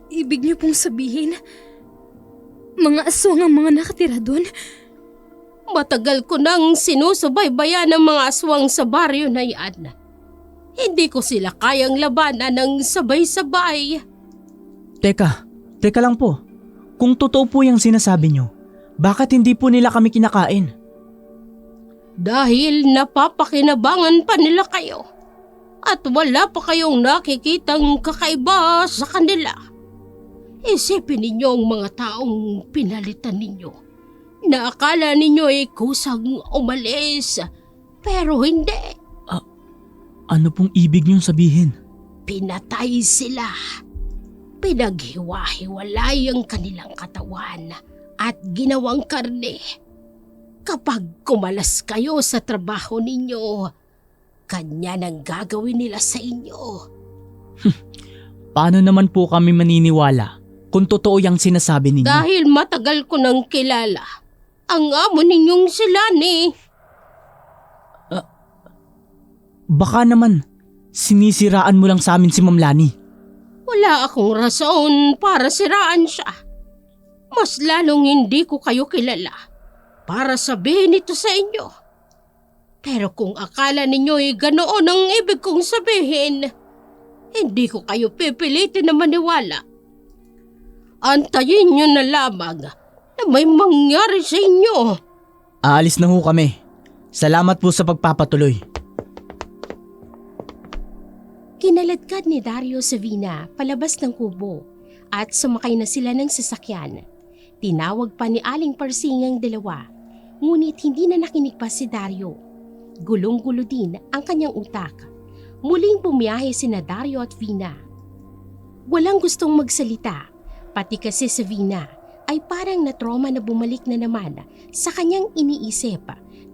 Ibig niyo pong sabihin, mga aswang ang mga nakatira doon? Matagal ko nang sinusubaybayan ng mga aswang sa baryo na yan. Hindi ko sila kayang labanan ng sabay-sabay. Teka lang po. Kung totoo po yung sinasabi nyo, bakit hindi po nila kami kinakain? Dahil napapakinabangan pa nila kayo. At wala pa kayong nakikitang kakaiba sa kanila. Isipin ninyo ang mga taong pinalitan ninyo. Na akala ninyo ay kusang umalis. Pero hindi. Ano pong ibig nyong sabihin? Pinatay sila. Pinaghiwa-hiwalay ang kanilang katawan at ginawang karne. Kapag kumalas kayo sa trabaho ninyo, kanya nang gagawin nila sa inyo. Paano naman po kami maniniwala kung totoo yung sinasabi ninyo? Dahil matagal ko nang kilala ang amo ninyong si Lani. Baka naman, sinisiraan mo lang sa amin si Ma'am Lani. Wala akong rason para siraan siya. Mas lalong hindi ko kayo kilala para sabihin ito sa inyo. Pero kung akala ninyo ay ganoon ang ibig kong sabihin, hindi ko kayo pipilitin na maniwala. Antayin nyo na lamang na may mangyari sa inyo. Aalis na ho kami. Salamat po sa pagpapatuloy. Kinaladkad ni Dario sa Vina palabas ng kubo at sumakay na sila ng sasakyan. Tinawag pa ni Aling Parsing ang dalawa, ngunit hindi na nakinig pa si Dario. Gulong-gulo din ang kanyang utak. Muling bumiyahe sina Dario at Vina. Walang gustong magsalita, pati kasi si Vina ay parang na-trauma na bumalik na naman sa kanyang iniisip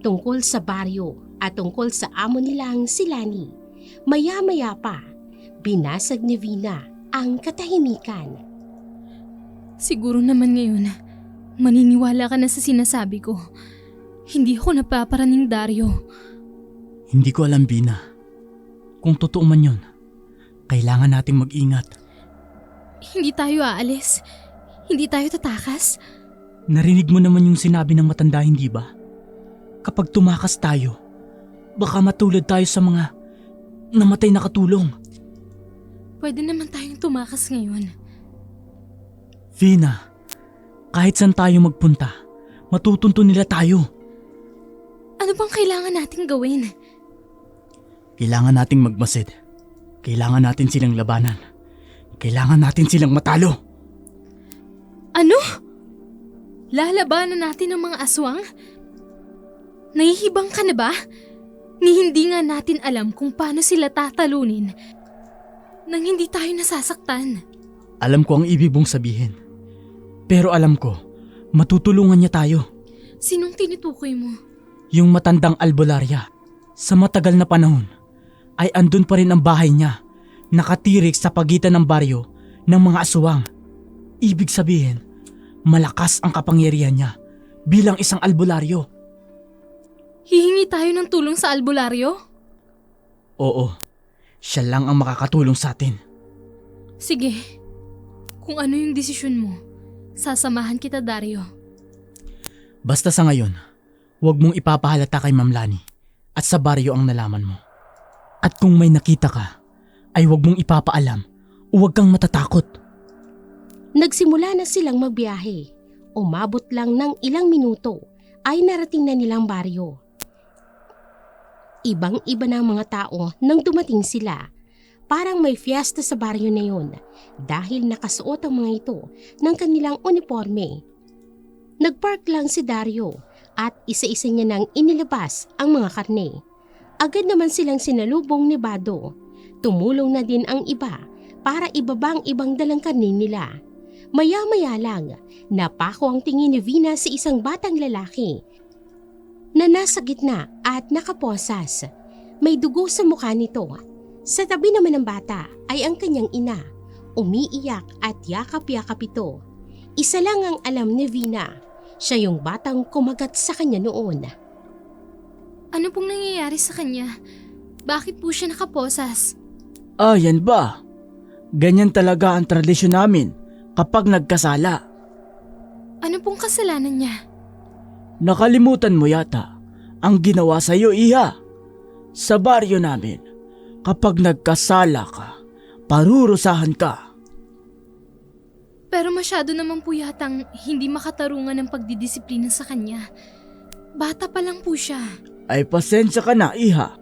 tungkol sa baryo at tungkol sa amo nilang si Lani. Maya-maya pa, binasag ni Vina ang katahimikan. Siguro naman ngayon, maniniwala ka na sa sinasabi ko. Hindi ako napaparaning, Dario. Hindi ko alam, Vina. Kung totoo man yun, kailangan nating mag-ingat. Hindi tayo aalis. Hindi tayo tatakas. Narinig mo naman yung sinabi ng matanda, hindi ba? Kapag tumakas tayo, baka matulad tayo sa mga namatay na katulong. Pwede naman tayong tumakas ngayon. Vina, kahit saan tayo magpunta, matutunto nila tayo. Ano bang kailangan nating gawin? Kailangan nating magmasid. Kailangan natin silang labanan. Kailangan natin silang matalo. Ano? Lalabanan natin ang mga aswang? Nahihibang ka na ba? Ni hindi nga natin alam kung paano sila tatalunin nang hindi tayo nasasaktan. Alam ko ang ibig mong sabihin. Pero alam ko, matutulungan niya tayo. Sinong tinutukoy mo? Yung matandang albularya. Sa matagal na panahon, ay andun pa rin ang bahay niya, nakatirik sa pagitan ng baryo ng mga aswang. Ibig sabihin, malakas ang kapangyarihan niya bilang isang albularyo. Hihingi tayo ng tulong sa albularyo? Oo, siya lang ang makakatulong sa atin. Sige, kung ano yung desisyon mo, sasamahan kita, Dario. Basta sa ngayon, huwag mong ipapahalata kay Ma'am Lani at sa baryo ang nalaman mo. At kung may nakita ka, ay huwag mong ipapaalam o huwag kang matatakot. Nagsimula na silang magbiyahe. Umabot lang ng ilang minuto ay narating na nilang baryo. Ibang-iba na ang mga tao nang dumating sila. Parang may fiesta sa baryo na yun dahil nakasuot ang mga ito ng kanilang uniforme. Nagpark lang si Dario at isa-isa niya nang inilabas ang mga karne. Agad naman silang sinalubong ni Bado. Tumulong na din ang iba para ibaba ang ibang dalang karne nila. Maya-maya lang, napako ang tingin ni Vina sa isang batang lalaki na nasa gitna at nakaposas. May dugo sa mukha nito. Sa tabi naman ng bata ay ang kanyang ina. Umiiyak at yakap-yakap ito. Isa lang ang alam ni Vina. Siya yung batang kumagat sa kanya noon. Ano pong nangyayari sa kanya? Bakit po siya nakaposas? Yan ba? Ganyan talaga ang tradisyon namin kapag nagkasala. Ano pong kasalanan niya? Nakalimutan mo yata ang ginawa sa iyo, iha. Sa baryo namin, kapag nagkasala ka, parurusahan ka. Pero masyado naman po yatang hindi makatarungan ng pagdidisiplina sa kanya. Bata pa lang po siya. Ay pasensya ka na, iha.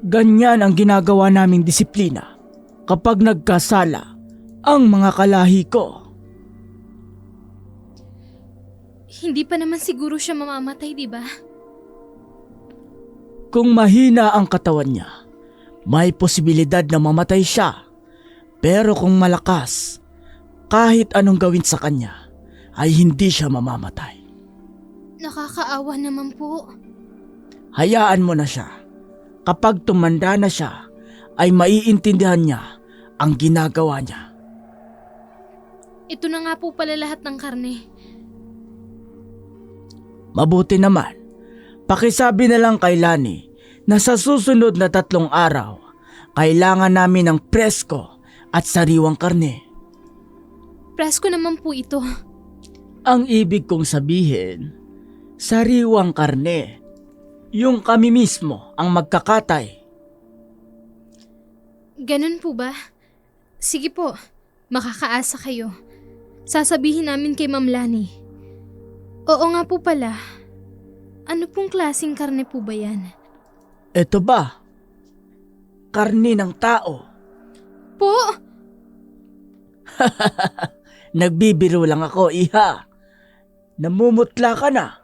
Ganyan ang ginagawa naming disiplina kapag nagkasala ang mga kalahi ko. Hindi pa naman siguro siya mamamatay, di ba? Kung mahina ang katawan niya, may posibilidad na mamatay siya. Pero kung malakas, kahit anong gawin sa kanya, ay hindi siya mamamatay. Nakakaawa naman po. Hayaan mo na siya. Kapag tumanda na siya, ay maiintindihan niya ang ginagawa niya. Ito na nga po pala lahat ng karne. Mabuti naman, pakisabi na lang kay Lani na sa susunod na 3 araw, kailangan namin ng presko at sariwang karne. Presko naman po ito. Ang ibig kong sabihin, sariwang karne. Yung kami mismo ang magkakatay. Ganun po ba? Sige po, makakaasa kayo. Sasabihin namin kay Ma'am Lani. Oo nga po pala. Ano pong klaseng karne po ba yan? Ito ba? Karne ng tao. Po! Nagbibiro lang ako, iha. Namumutla ka na.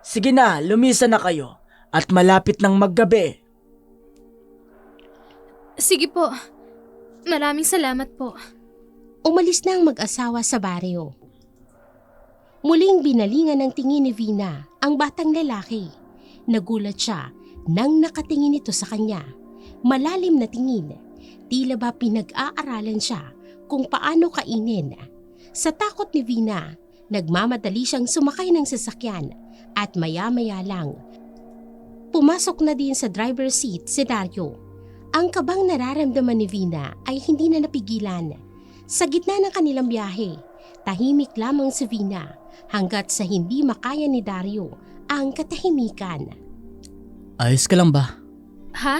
Sige na, lumisa na kayo at malapit ng maggabi. Sige po. Maraming salamat po. Umalis na ang mag-asawa sa baryo. Muling binalingan ng tingin ni Vina ang batang lalaki. Nagulat siya nang nakatingin ito sa kanya. Malalim na tingin. Tila ba pinag-aaralan siya kung paano kainin. Sa takot ni Vina, nagmamadali siyang sumakay ng sasakyan at maya-maya lang, pumasok na din sa driver's seat si Dario. Ang kabang nararamdaman ni Vina ay hindi na napigilan. Sa gitna ng kanilang biyahe, tahimik lamang si Vina hanggat sa hindi makaya ni Dario ang katahimikan. Ayos ka lang ba? Ha?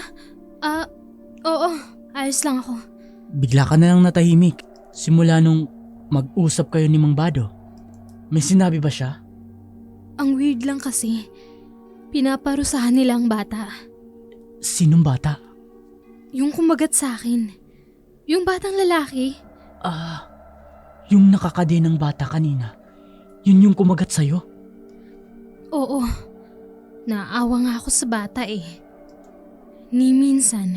Oo. Ayos lang ako. Bigla ka na lang natahimik simula nung mag-usap kayo ni Mang Bado. May sinabi ba siya? Ang weird lang kasi. Pinaparusahan nila ang bata. Sinong bata? Yung kumagat sa akin. Yung batang lalaki. Yung nakakadenang bata kanina. Yun yung kumagat sa'yo? Oo. Naawa nga ako sa bata eh. Ni minsan,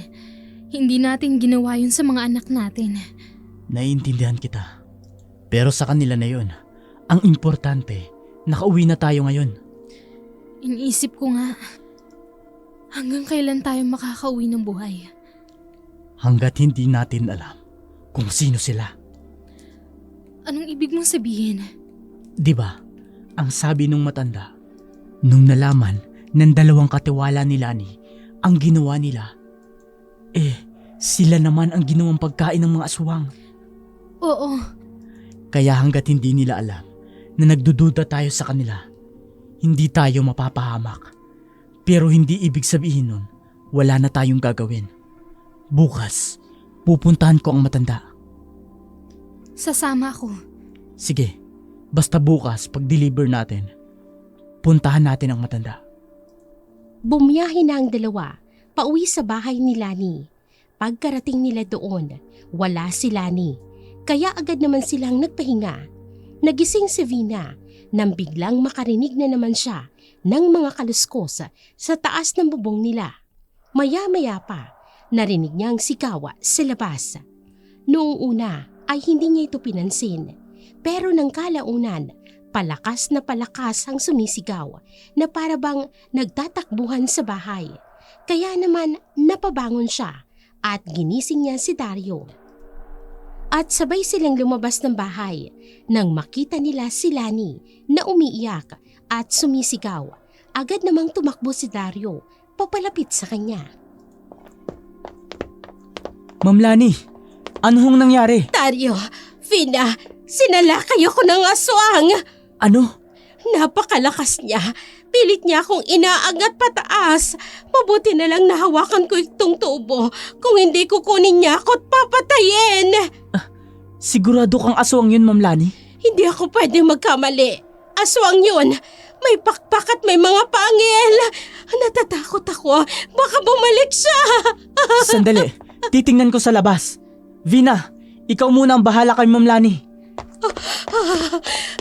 hindi natin ginawa yun sa mga anak natin. Naiintindihan kita. Pero sa kanila na yun, ang importante, nakauwi na tayo ngayon. Iniisip ko nga, hanggang kailan tayo makakauwi ng buhay? Hanggat hindi natin alam kung sino sila. Anong ibig mong sabihin? Di ba? Ang sabi nung matanda, nung nalaman ng dalawang katiwala ni Lani ang ginawa nila, sila naman ang ginawang pagkain ng mga aswang. Oo. Kaya hanggat hindi nila alam na nagdududa tayo sa kanila, hindi tayo mapapahamak. Pero hindi ibig sabihin nun, wala na tayong gagawin. Bukas, pupuntahan ko ang matanda. Sasama ako. Sige, basta bukas pag-deliver natin, puntahan natin ang matanda. Bumiyahe na ang dalawa, pauwi sa bahay ni Lani. Pagkarating nila doon, wala si Lani. Kaya agad naman silang nagpahinga. Nagising si Vina nang biglang makarinig na naman siya ng mga kaluskos sa taas ng bubong nila. Maya-maya pa, narinig niya ang sigawa sa labas. Noong una ay hindi niya ito pinansin. Pero nang kalaunan, palakas na palakas ang sumisigaw na para bang nagtatakbuhan sa bahay. Kaya naman napabangon siya at ginising niya si Dario. At sabay silang lumabas ng bahay nang makita nila si Lani na umiiyak at sumisigaw. Agad namang tumakbo si Dario papalapit sa kanya. Ma'am Lani, ano hong nangyari? Dario, Vina, sinalakay ako ng aswang. Ano? Napakalakas niya. Pilit niya akong inaangat pataas. Mabuti na lang nahawakan ko itong tubo. Kung hindi kukunin niya ako at papatayin. Sigurado kang aswang yun, Ma'am Lani? Hindi ako pwede magkamali. Aswang yun. May pakpak at may mga pangil. Natatakot ako. Baka bumalik siya. Sandali, titingnan ko sa labas. Vina, ikaw muna ang bahala kay Ma'am Lani.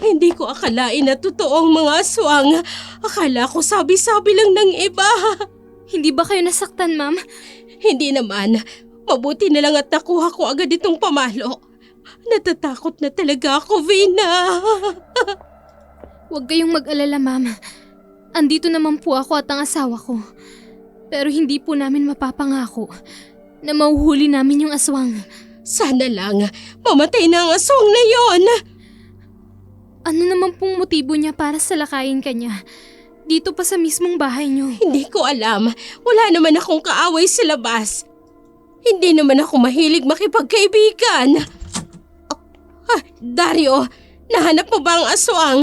Hindi ko akalain na totoong mga aswang. Akala ko sabi-sabi lang ng iba. Hindi ba kayo nasaktan, ma'am? Hindi naman. Mabuti na lang at nakuha ko agad itong pamalo. Natatakot na talaga ako, Vina. Huwag kayong mag-alala, ma'am. Andito naman po ako at ang asawa ko. Pero hindi po namin mapapangako na mahuhuli namin yung aswang. Sana lang mamatay na ang aswang na yon. Ano naman pong motibo niya para salakayin ka niya? Dito pa sa mismong bahay niyo. Hindi ko alam. Wala naman akong kaaway sa labas. Hindi naman ako mahilig makipagkaibigan. Dario, nahanap mo ba ang aswang?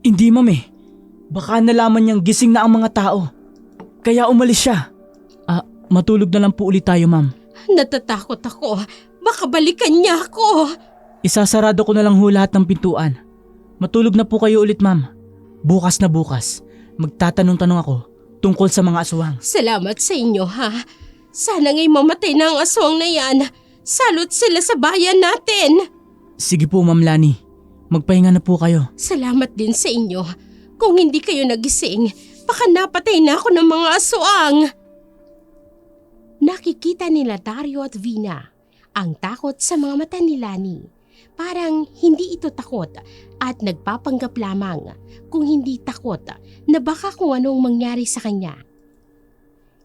Hindi, Ma'am eh. Baka nalaman niyang gising na ang mga tao. Kaya umalis siya. Matulog na lang po ulit tayo, Ma'am. Natatakot ako. Baka balikan niya ako. Isasarado ko na lang ho lahat ng pintuan. Matulog na po kayo ulit, Ma'am. Bukas na bukas, magtatanong-tanong ako tungkol sa mga aswang. Salamat sa inyo, ha? Sana nga'y mamatay na ang aswang na yan. Salot sila sa bayan natin. Sige po, Ma'am Lani. Magpahinga na po kayo. Salamat din sa inyo. Kung hindi kayo nagising, baka napatay na ako ng mga aswang. Nakikita nila Dario at Vina ang takot sa mga mata ni Lani. Parang hindi ito takot at nagpapanggap lamang kung hindi takot na baka kung anong mangyari sa kanya.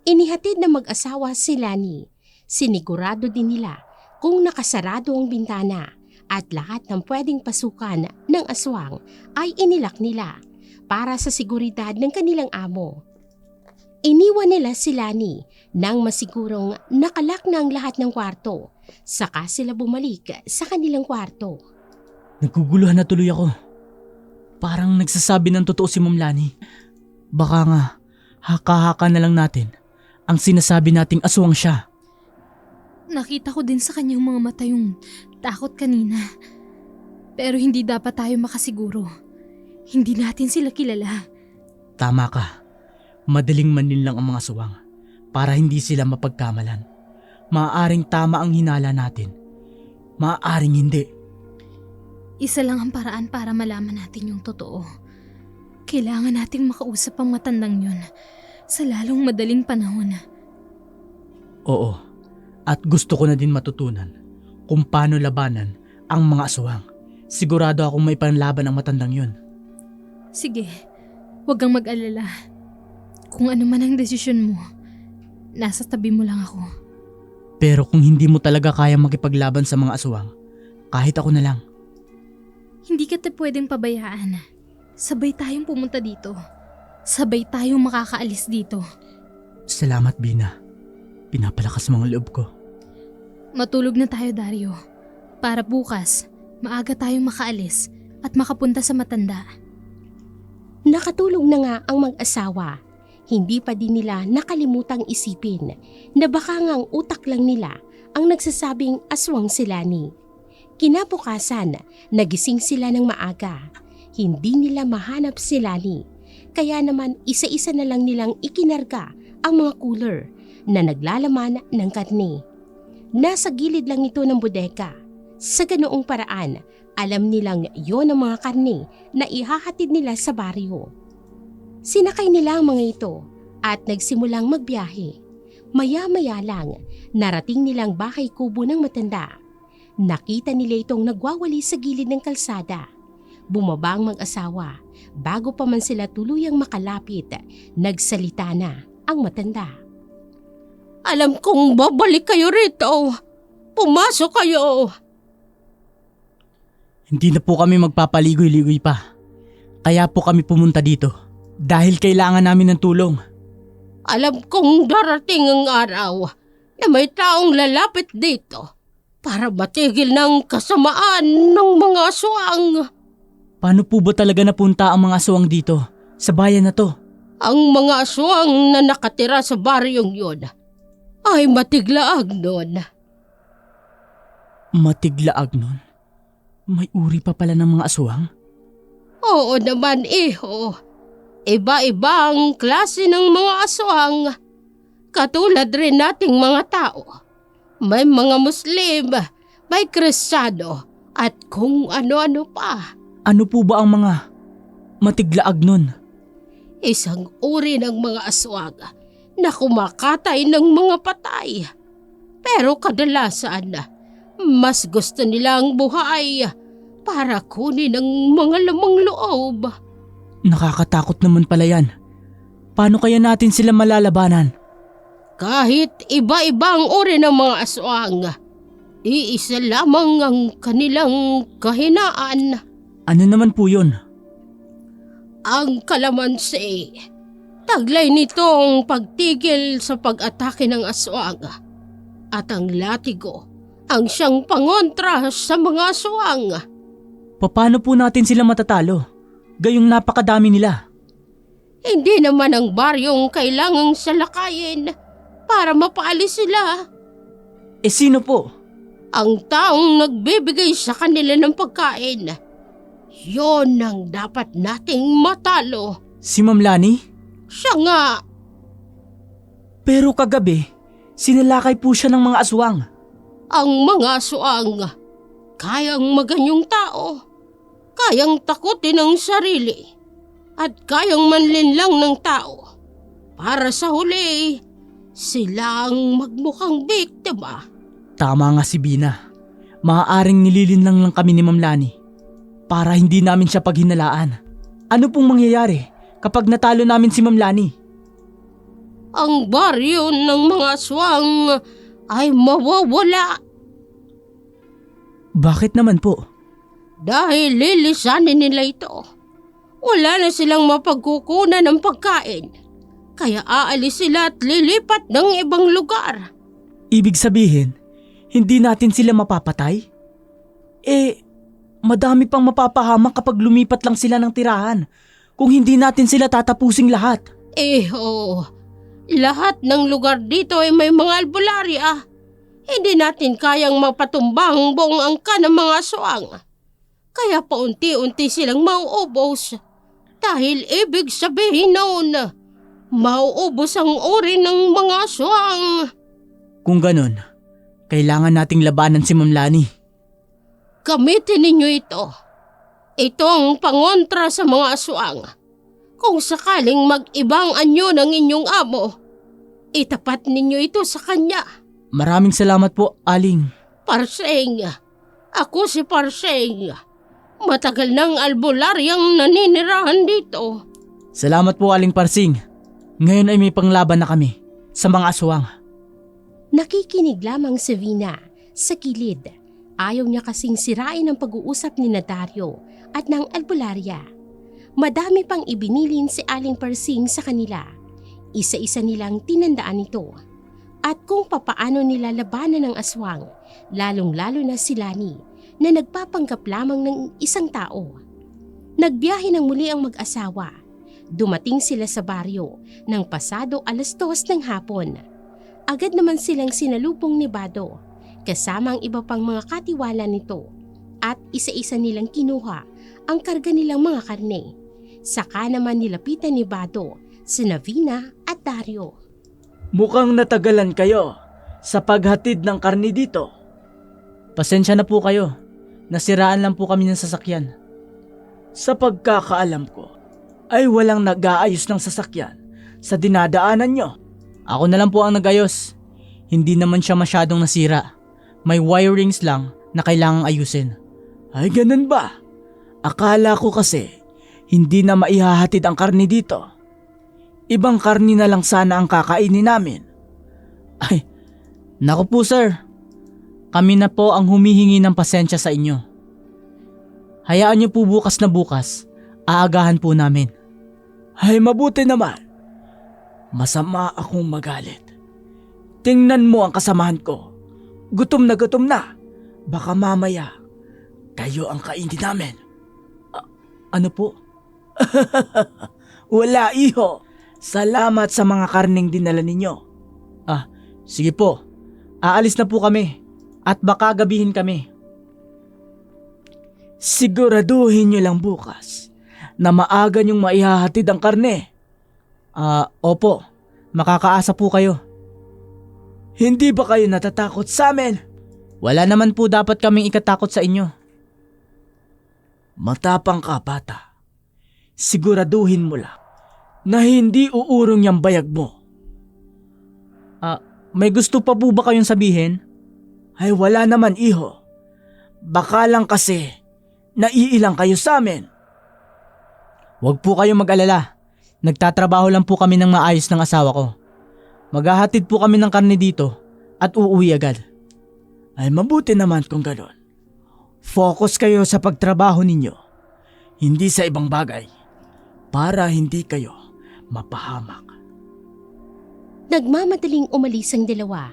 Inihatid na mag-asawa si Lani. Sinigurado din nila kung nakasarado ang bintana at lahat ng pwedeng pasukan ng aswang ay inilak nila para sa seguridad ng kanilang amo. Iniwan nila si Lani nang masigurong nakalak na ang lahat ng kwarto, saka sila bumalik sa kanilang kwarto. Naguguluhan na tuloy ako. Parang nagsasabi ng totoo si Ma'am Lani. Baka nga, haka-haka na lang natin ang sinasabi nating aswang siya. Nakita ko din sa kanyang mga mata yung takot kanina. Pero hindi dapat tayo makasiguro. Hindi natin sila kilala. Tama ka. Madaling manlin lang ang mga aswang para hindi sila mapagkamalan. Maaaring tama ang hinala natin. Maaaring hindi. Isa lang ang paraan para malaman natin yung totoo. Kailangan nating makausap ang matandang yun sa lalong madaling panahon. Oo. At gusto ko na din matutunan kung paano labanan ang mga aswang. Sigurado akong may panlaban ang matandang yun. Sige, huwag kang mag-alala. Kung ano man ang desisyon mo, nasa tabi mo lang ako. Pero kung hindi mo talaga kaya makipaglaban sa mga aswang, kahit ako na lang. Hindi kita pwedeng pabayaan. Sabay tayong pumunta dito. Sabay tayong makakaalis dito. Salamat, Bina. Pinapalakas mo ang loob ko. Matulog na tayo, Dario. Para bukas, maaga tayong makaalis at makapunta sa matanda. Nakatulog na nga ang mag-asawa. Hindi pa din nila nakalimutang isipin na baka nga ang utak lang nila ang nagsasabing aswang si Lani. Kinabukasan, nagising sila ng maaga. Hindi nila mahanap si Lani. Kaya naman isa-isa na lang nilang ikinarga ang mga cooler na naglalaman ng karne. Nasa gilid lang ito ng bodega. Sa ganoong paraan, alam nilang yon ang mga karne na ihahatid nila sa baryo. Sinakay nila ang mga ito at nagsimulang magbiyahe. Maya-maya lang, narating nilang bahay kubo ng matanda. Nakita nila itong nagwawali sa gilid ng kalsada. Bumaba ang mag-asawa. Bago pa man sila tuluyang makalapit, nagsalita na ang matanda. Alam kong babalik kayo rito. Pumasok kayo. Hindi na po kami magpapaligoy-ligoy pa. Kaya po kami pumunta dito. Dahil kailangan namin ng tulong. Alam kong darating ang araw na may taong lalapit dito para matigil ng kasamaan ng mga aswang. Paano po ba talaga napunta ang mga aswang dito, sa bayan na to? Ang mga aswang na nakatira sa baryong yun ay matiglaag nun. Matiglaag nun? May uri pa pala ng mga aswang? Oo naman, iho. Iba-ibang klase ng mga aswang. Katulad rin nating mga tao. May mga Muslim, may Kristiyano, at kung ano-ano pa. Ano po ba ang mga matiglaag nun? Isang uri ng mga aswang na kumakatay ng mga patay. Pero kadalasan, mas gusto nilang buhay para kunin ang mga lamang loob. Nakakatakot naman pala yan. Paano kaya natin sila malalabanan? Kahit iba-ibang uri ng mga aswang, iisa lamang ang kanilang kahinaan. Ano naman po yun? Ang kalamansi. Taglay nitong pagtigil sa pag-atake ng aswang. At ang latigo ang siyang pangontra sa mga aswang. Paano po natin sila matatalo? Gayong napakadami nila. Hindi naman ang baryong kailangang salakayin para mapaalis sila. Sino po? Ang taong nagbibigay sa kanila ng pagkain. Yon ang dapat nating matalo. Si Ma'am Lani? Siya nga. Pero kagabi, sinalakay po siya ng mga aswang. Ang mga aswang, kayang maganyong tao. Kayang takutin ang sarili. At kayang manlinlang ng tao. Para sa huli, sila ang magmukhang biktima. Tama nga si Bina. Maaaring nililinlang lang kami ni Ma'am Lani para hindi namin siya paghinalaan. Ano pong mangyayari kapag natalo namin si Ma'am Lani? ang baryo ng mga aswang ay mawawala Bakit naman po? dahil lilisanin nila ito. Wala na silang mapagkukunan ng pagkain, kaya aalis sila at lilipat ng ibang lugar. Ibig sabihin, hindi natin sila mapapatay? Madami pang mapapahamak kapag lumipat lang sila ng tirahan kung hindi natin sila tatapusing lahat. Oo. Lahat ng lugar dito ay may mga albularya. Hindi natin kayang mapatumbang buong angka ng mga aswang. Kaya paunti-unti silang mauubos. Dahil ibig sabihin noon, mauubos ang uri ng mga aswang. Kung ganun, kailangan nating labanan si Ma'am Lani. Gamitin ninyo ito. Ito ang pangontra sa mga aswang. Kung sakaling mag-ibang anyo ng inyong amo, itapat ninyo ito sa kanya. Maraming salamat po, Aling. Parseng, ako si Parseng. Matagal nang albularyang naninirahan dito. Salamat po, Aling Parsing. Ngayon ay may panglaban na kami sa mga aswang. Nakikinig lamang si Vina sa gilid. Ayaw niya kasing sirain ang pag-uusap ni Dario at ng albularya. Madami pang ibinilin si Aling Parsing sa kanila. Isa-isa nilang tinandaan ito. At kung papaano nila labanan ng aswang, lalong-lalo na si Lani na nagpapanggap lamang ng isang tao. Nagbiyahe ng muli ang mag-asawa. Dumating sila sa baryo ng pasado 2:00 ng hapon. Agad naman silang sinalubong ni Bado kasama ang iba pang mga katiwala nito at isa-isa nilang kinuha ang karga nilang mga karne. Saka naman nilapitan ni Bado sina Vina at Dario. Mukhang natagalan kayo sa paghatid ng karni dito. Pasensya na po kayo. Nasiraan lang po kami ng sasakyan. Sa pagkakaalam ko, ay walang nag-aayos ng sasakyan sa dinadaanan nyo. Ako na lang po ang nag-ayos. Hindi naman siya masyadong nasira. May wirings lang na kailangang ayusin. Ay ganun ba? Akala ko kasi hindi na maihahatid ang karni dito. Ibang karni na lang sana ang kakainin namin. Ay, naku po sir. Kami na po ang humihingi ng pasensya sa inyo. Hayaan niyo po bukas na bukas. Aagahan po namin. Ay mabuti naman. Masama akong magalit. Tingnan mo ang kasamahan ko. Gutom na. Baka mamaya, kayo ang kainin namin. Ano po? Wala iho. Salamat sa mga karning dinala ninyo. Sige po. Aalis na po kami. At baka gabihin kami. Siguraduhin nyo lang bukas na maaga nyong maihahatid ang karne. Opo. Makakaasa po kayo. Hindi ba kayo natatakot sa amin? Wala naman po dapat kaming ikatakot sa inyo. Matapang ka, bata. Siguraduhin mo lang na hindi uurong yung bayag mo. May gusto pa po ba kayong sabihin? Ay wala naman iho. Baka lang kasi naiilang kayo sa amin. Huwag po kayong mag-alala. Nagtatrabaho lang po kami ng maayos ng asawa ko. Maghahatid po kami ng karne dito at uuwi agad. Ay mabuti naman kung gano'n. Focus kayo sa pagtrabaho ninyo, hindi sa ibang bagay, para hindi kayo mapahamak. Nagmamadaling umalis ang dalawa.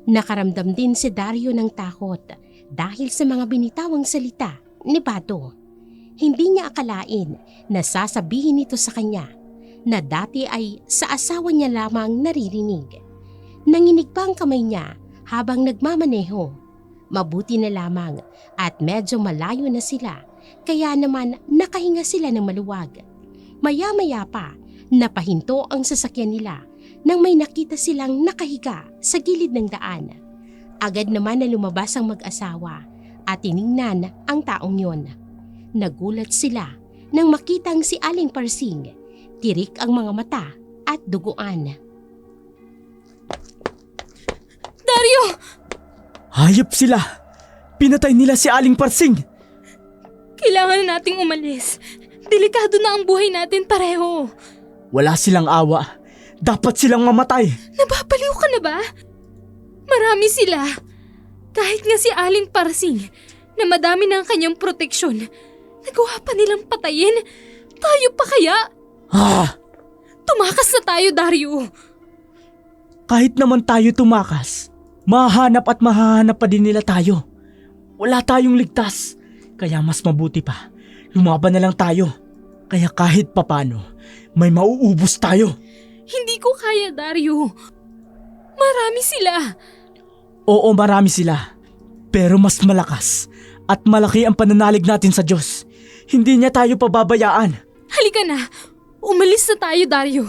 Nakaramdam din si Dario ng takot dahil sa mga binitawang salita ni Bado. Hindi niya akalain na sasabihin nito sa kanya na dati ay sa asawa niya lamang naririnig. Nanginig pa ang kamay niya habang nagmamaneho. Mabuti na lamang at medyo malayo na sila kaya naman nakahinga sila ng maluwag. Maya-maya pa napahinto ang sasakyan nila nang may nakita silang nakahiga sa gilid ng daan. Agad naman na lumabas ang mag-asawa at tiningnan ang taong yon. Nagulat sila nang makitang si Aling Parsing. Tirik ang mga mata at duguan. Dario! Hayop sila! Pinatay nila si Aling Parsing! Kailangan nating umalis. Delikado na ang buhay natin pareho. Wala silang awa Dapat silang mamatay. Nababaliw ka na ba? Marami sila. Kahit nga si Aling Parsing na madami na ang kanyang proteksyon, nagawa pa nilang patayin. Tayo pa kaya? Tumakas na tayo, Dario. Kahit naman tayo tumakas, mahanap at mahahanap pa din nila tayo. Wala tayong ligtas. Kaya mas mabuti pa, lumaban na lang tayo. Kaya kahit papano, may mauubos tayo. Hindi ko kaya, Dario. Marami sila. Oo, marami sila. Pero mas malakas at malaki ang pananalig natin sa Diyos. Hindi niya tayo pababayaan. Halika na. Umalis na tayo, Dario.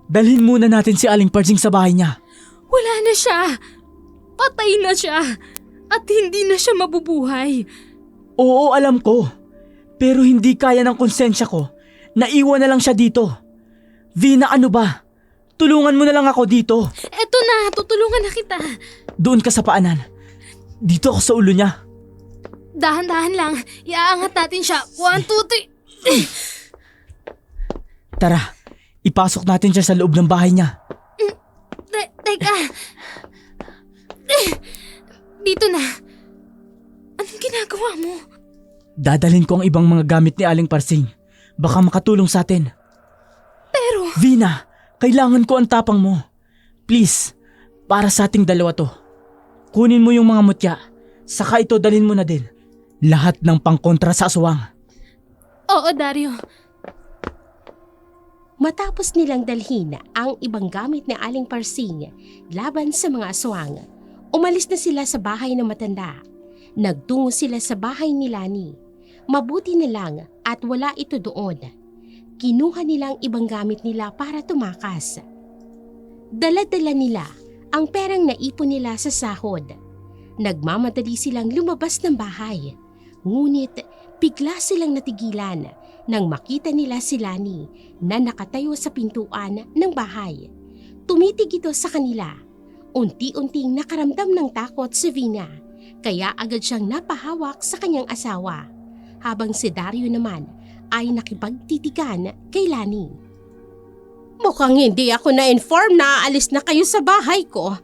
Dalhin muna natin si Aling Parsing sa bahay niya. Wala na siya. Patay na siya. At hindi na siya mabubuhay. Oo, alam ko. Pero hindi kaya ng konsensya ko. Naiwan na lang siya dito. Vina, ano ba? Tulungan mo na lang ako dito. Eto na, tutulungan na kita. Doon ka sa paanan. Dito ako sa ulo niya. Dahan-dahan lang. Iaangat natin siya. 1, 2, 3. Tara, ipasok natin siya sa loob ng bahay niya. Teka. Dito na. Anong ginagawa mo? Dadalhin ko ang ibang mga gamit ni Aling Parsing. Baka makatulong sa atin. Pero... Vina, kailangan ko ang tapang mo. Please, para sa ating dalawa to. Kunin mo yung mga mutya. Saka ito dalhin mo na din. Lahat ng pangkontra sa aswang. Oo, Dario. Matapos nilang dalhin ang ibang gamit ni Aling Parsing laban sa mga aswang, umalis na sila sa bahay ng matanda. Nagtungo sila sa bahay ni Lani. Mabuti na lang at wala ito doon. Kinuha nilang ibang gamit nila para tumakas. Dala-dala nila ang perang naipon nila sa sahod. Nagmamadali silang lumabas ng bahay. Ngunit bigla silang natigilan nang makita nila si Lani na nakatayo sa pintuan ng bahay. Tumitig ito sa kanila. Unti-unting nakaramdam ng takot si Vina, kaya agad siyang napahawak sa kanyang asawa, habang si Dario naman ay nakipagtitigan kay Lani. Mukhang hindi ako na-inform na aalis na kayo sa bahay ko.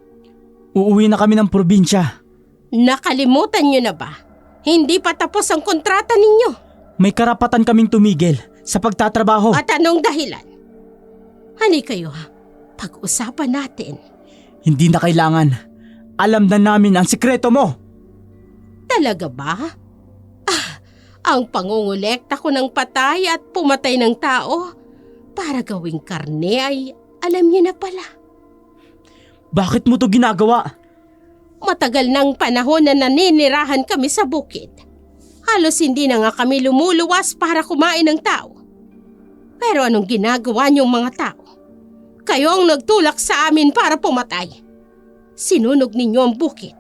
Uuwi na kami ng probinsya. Nakalimutan niyo na ba? Hindi pa tapos ang kontrata ninyo. May karapatan kaming tumigil sa pagtatrabaho. At anong dahilan? Hani kayo, pag-usapan natin. Hindi na kailangan. Alam na namin ang sikreto mo. Talaga ba? Ang pangungulekta ko ng patay at pumatay ng tao para gawing karne ay alam niyo na pala. Bakit mo to ginagawa? Matagal ng panahon na naninirahan kami sa bukid. Halos hindi na nga kami lumuluwas para kumain ng tao. Pero anong ginagawa niyong mga tao? Kayo ang nagtulak sa amin para pumatay. Sinunog ninyo ang bukid.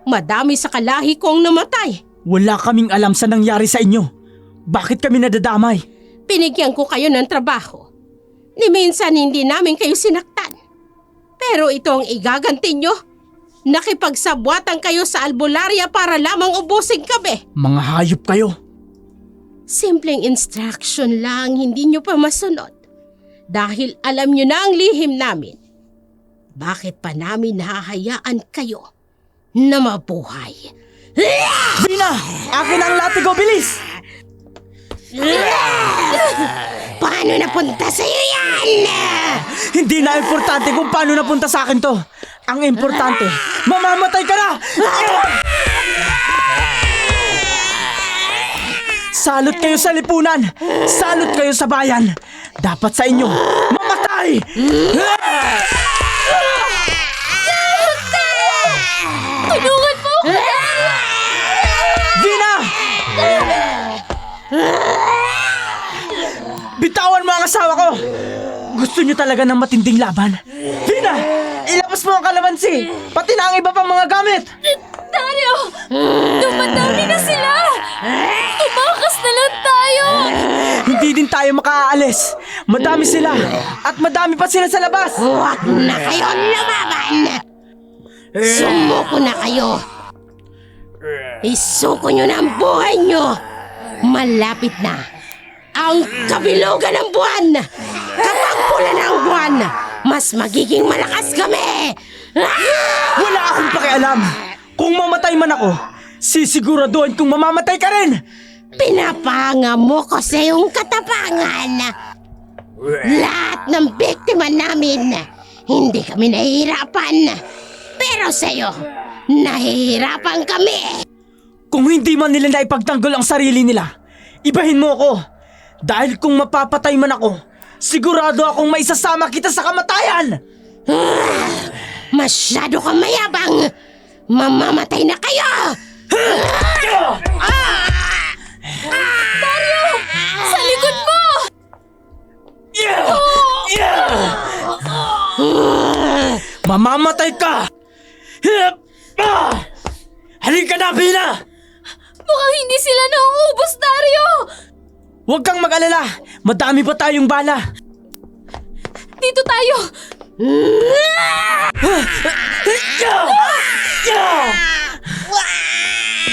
Madami sa kalahi ko ang namatay. Wala kaming alam sa nangyari sa inyo. Bakit kami nadadamay? Pinigyan ko kayo ng trabaho. Ni minsan hindi namin kayo sinaktan. Pero ito ang igaganti nyo. Nakipagsabwatan kayo sa albularya para lamang ubusin kami. Mga hayop kayo. Simpleng instruction lang, hindi nyo pa masunod. Dahil alam nyo na ang lihim namin. Bakit pa namin hahayaan kayo na mabuhay? Vina! Akin ang latigo, bilis! Paano napunta sa'yo yan? Hindi na importante kung paano napunta sa akin to. Ang importante, mamamatay ka na! Salot kayo sa lipunan! Salot kayo sa bayan! Dapat sa inyo, mamatay! Tulungan mo! Vina! Bitawan mo ang asawa ko! Gusto niyo talaga ng matinding laban? Vina! Ilabas mo ang kalamansi! Pati na ang iba pang mga gamit! Dario! Dumadami na sila! Tumakas na lang tayo! Hindi din tayo makaalis. Madami sila. At madami pa sila sa labas. Huwag na kayo lumaban! Sumuko na kayo! Isuko nyo na ang buhay nyo! Malapit na ang kabilugan ng buwan! Kapag pula na ang buwan, mas magiging malakas kami! Wala akong pakialam! Kung mamatay man ako, sisiguraduhin kong mamamatay ka rin! Pinapanga mo ko sa iyong katapangan! Lahat ng biktima namin, hindi kami nahihirapan. Pero sa'yo, nahihirapan kami! Kung hindi man nila naipagtanggol ang sarili nila, ibahin mo ako! Dahil kung mapapatay man ako, sigurado akong maisasama kita sa kamatayan! Masyado kang mayabang! Mamamatay na kayo! Sa likod mo! Mamamatay ka! Halika na, Vina! Mukhang hindi sila nauubos, Dario! Huwag kang mag-alala! Madami pa tayong bala! Dito tayo!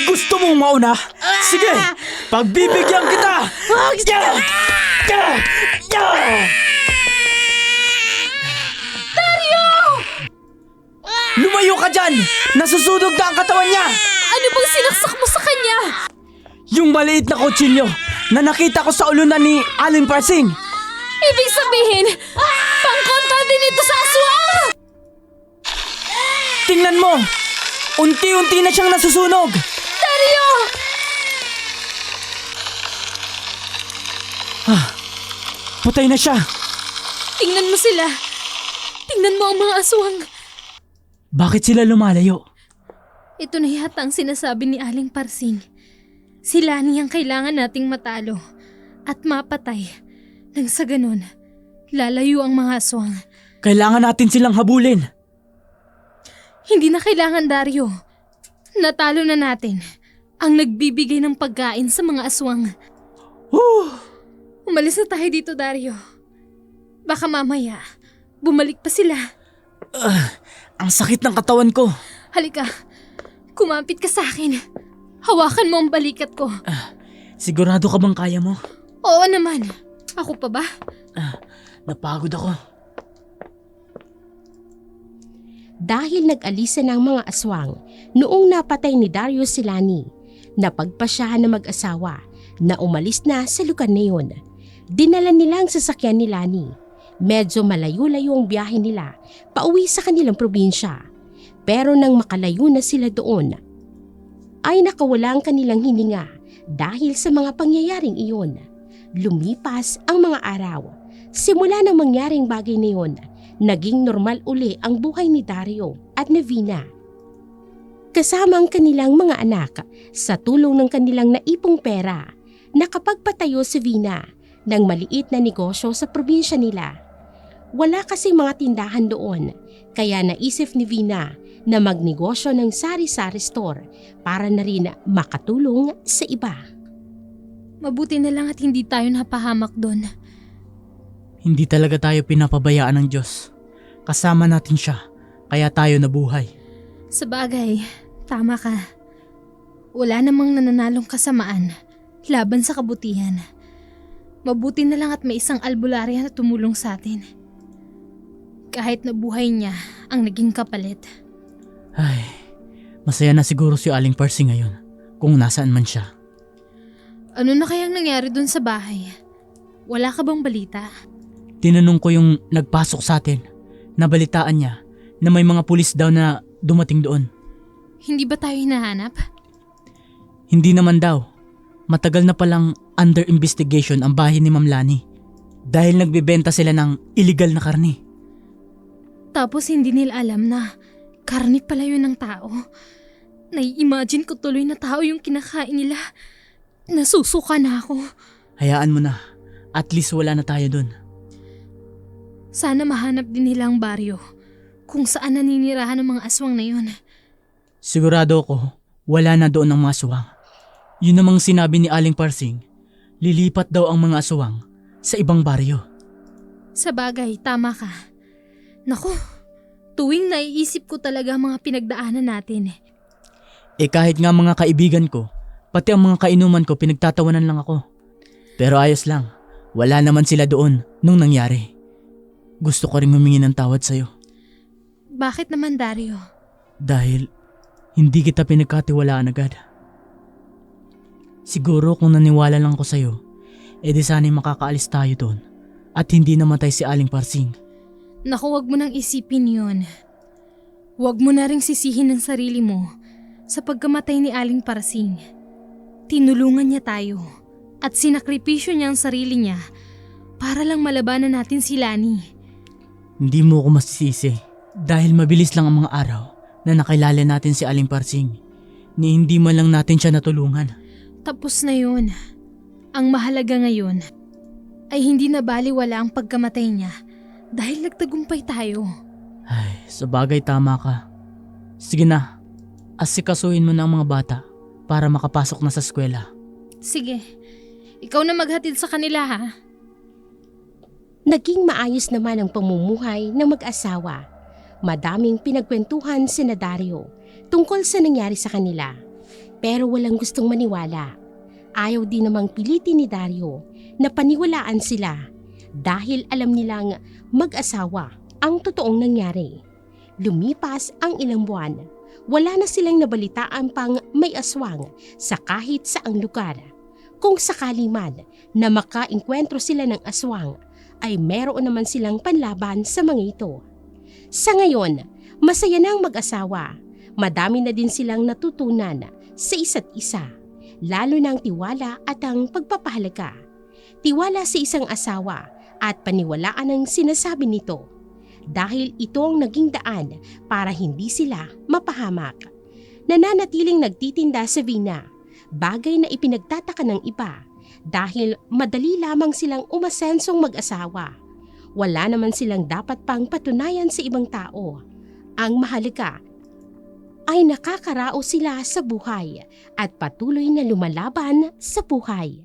Gusto mong mauna? Sige! Pagbibigyan kita! Lumayo ka dyan! Nasusunog na ang katawan niya! Ano bang sinaksak mo sa kanya? Yung maliit na kutsilyo na nakita ko sa ulunan ni Aling Parsing! Ibig sabihin, pangkontra din ito sa aswang! Tingnan mo! Unti-unti na siyang nasusunog! Dario! Patay na siya! Tingnan mo sila. Tingnan mo ang mga aswang. Bakit sila lumalayo? Ito na yata ang sinasabi ni Aling Parsing. Sila niyang kailangan nating matalo at mapatay. Nang sa ganun, lalayo ang mga aswang. Kailangan natin silang habulin. Hindi na kailangan, Dario. Natalo na natin ang nagbibigay ng pagkain sa mga aswang. Umalis na tayo dito, Dario. Baka mamaya, bumalik pa sila. Ang sakit ng katawan ko. Halika, kumapit ka sa akin. Hawakan mo ang balikat ko. Sigurado ka bang kaya mo? Oo naman. Ako pa ba? Napagod ako. Dahil nag-alisa ng mga aswang noong napatay ni Dario Silani, napagpasyahan na mag-asawa na umalis na sa lugar na yun. Dinala nila ang sasakyan ni Lani. Medyo malayo-layo ang biyahe nila pauwi sa kanilang probinsya. Pero nang makalayo na sila doon, ay nakawala ang kanilang hininga dahil sa mga pangyayaring iyon. Lumipas ang mga araw. Simula nang mangyaring bagay na yun, naging normal uli ang buhay ni Dario at ni Vina. Kasama ang kanilang mga anak sa tulong ng kanilang naipong pera, nakapagpatayo si Vina ng maliit na negosyo sa probinsya nila. Wala kasi mga tindahan doon, kaya naisip ni Vina na magnegosyo ng sari-sari store para na rin makatulong sa iba. Mabuti na lang at hindi tayo napahamak doon. Hindi talaga tayo pinapabayaan ng Diyos. Kasama natin siya, kaya tayo nabuhay. Sa bagay, tama ka. Wala namang nananalong kasamaan laban sa kabutihan. Mabuti na lang at may isang albularya na tumulong sa atin. Kahit na buhay niya ang naging kapalit. Ay, masaya na siguro si Aling Percy ngayon kung nasaan man siya. Ano na kayang nangyari doon sa bahay? Wala ka bang balita? Tinanong ko yung nagpasok sa atin. Nabalitaan niya na may mga pulis daw na dumating doon. Hindi ba tayo hinahanap? Hindi naman daw. Matagal na palang under investigation ang bahay ni Ma'am Lani dahil nagbebenta sila ng illegal na karne. Tapos hindi nila alam na karne pala yun ng tao. Nai-imagine ko tuloy na tao yung kinakain nila. Nasusuka na ako. Hayaan mo na. At least wala na tayo doon. Sana mahanap din nila ang baryo kung saan naninirahan ng mga aswang na yun. Sigurado ako, wala na doon ang mga aswang. Yun namang sinabi ni Aling Parsing, lilipat daw ang mga aswang sa ibang baryo. Sa bagay, tama ka. Naku, tuwing naiisip ko talaga mga pinagdaanan natin. Kahit nga mga kaibigan ko, pati ang mga kainuman ko pinagtatawanan lang ako. Pero ayos lang, wala naman sila doon nung nangyari. gusto ko rin humingi ng tawad sa'yo. Bakit naman, Dario? Dahil hindi kita pinagkatiwalaan agad. Siguro kung naniwala lang ko sa'yo, edi sana'y makakaalis tayo doon at hindi namatay si Aling Parsing. Naku, wag mo nang isipin yun. Huwag mo na ring sisihin ang sarili mo sa pagkamatay ni Aling Parsing. Tinulungan niya tayo at sinakripisyo niya ang sarili niya para lang malabanan natin si Lani. Hindi mo ako masisisi dahil mabilis lang ang mga araw na nakilala natin si Aling Parsing ni hindi man lang natin siya natulungan. Tapos na yun. Ang mahalaga ngayon ay hindi na baliwala ang pagkamatay niya dahil nagtagumpay tayo. Ay, sa bagay tama ka. Sige na, asikasuhin mo na ang mga bata para makapasok na sa eskwela. Sige, ikaw na maghatid sa kanila ha. Naging maayos naman ang pamumuhay ng mag-asawa. Madaming pinagkwentuhan si Dario tungkol sa nangyari sa kanila. Pero walang gustong maniwala. Ayaw din namang pilitin ni Dario na paniwalaan sila dahil alam nilang mag-asawa ang totoong nangyari. Lumipas ang ilang buwan. Wala na silang nabalitaan pang may aswang sa kahit saang lugar. Kung sakali man na makaengkwentro sila ng aswang, ay meron naman silang panlaban sa mga ito. Sa ngayon, masaya na ang mag-asawa. Madami na din silang natutunan sa isa't isa, lalo na ang tiwala at ang pagpapahalaga. Tiwala sa isang asawa at paniwalaan ang sinasabi nito dahil ito ang naging daan para hindi sila mapahamak. Nananatiling nagtitinda sa Vina, bagay na ipinagtataka ng iba dahil madali lamang silang umasensong mag-asawa. Wala naman silang dapat pang patunayan sa ibang tao. Ang mahalaga ay nakakarao sila sa buhay at patuloy na lumalaban sa buhay.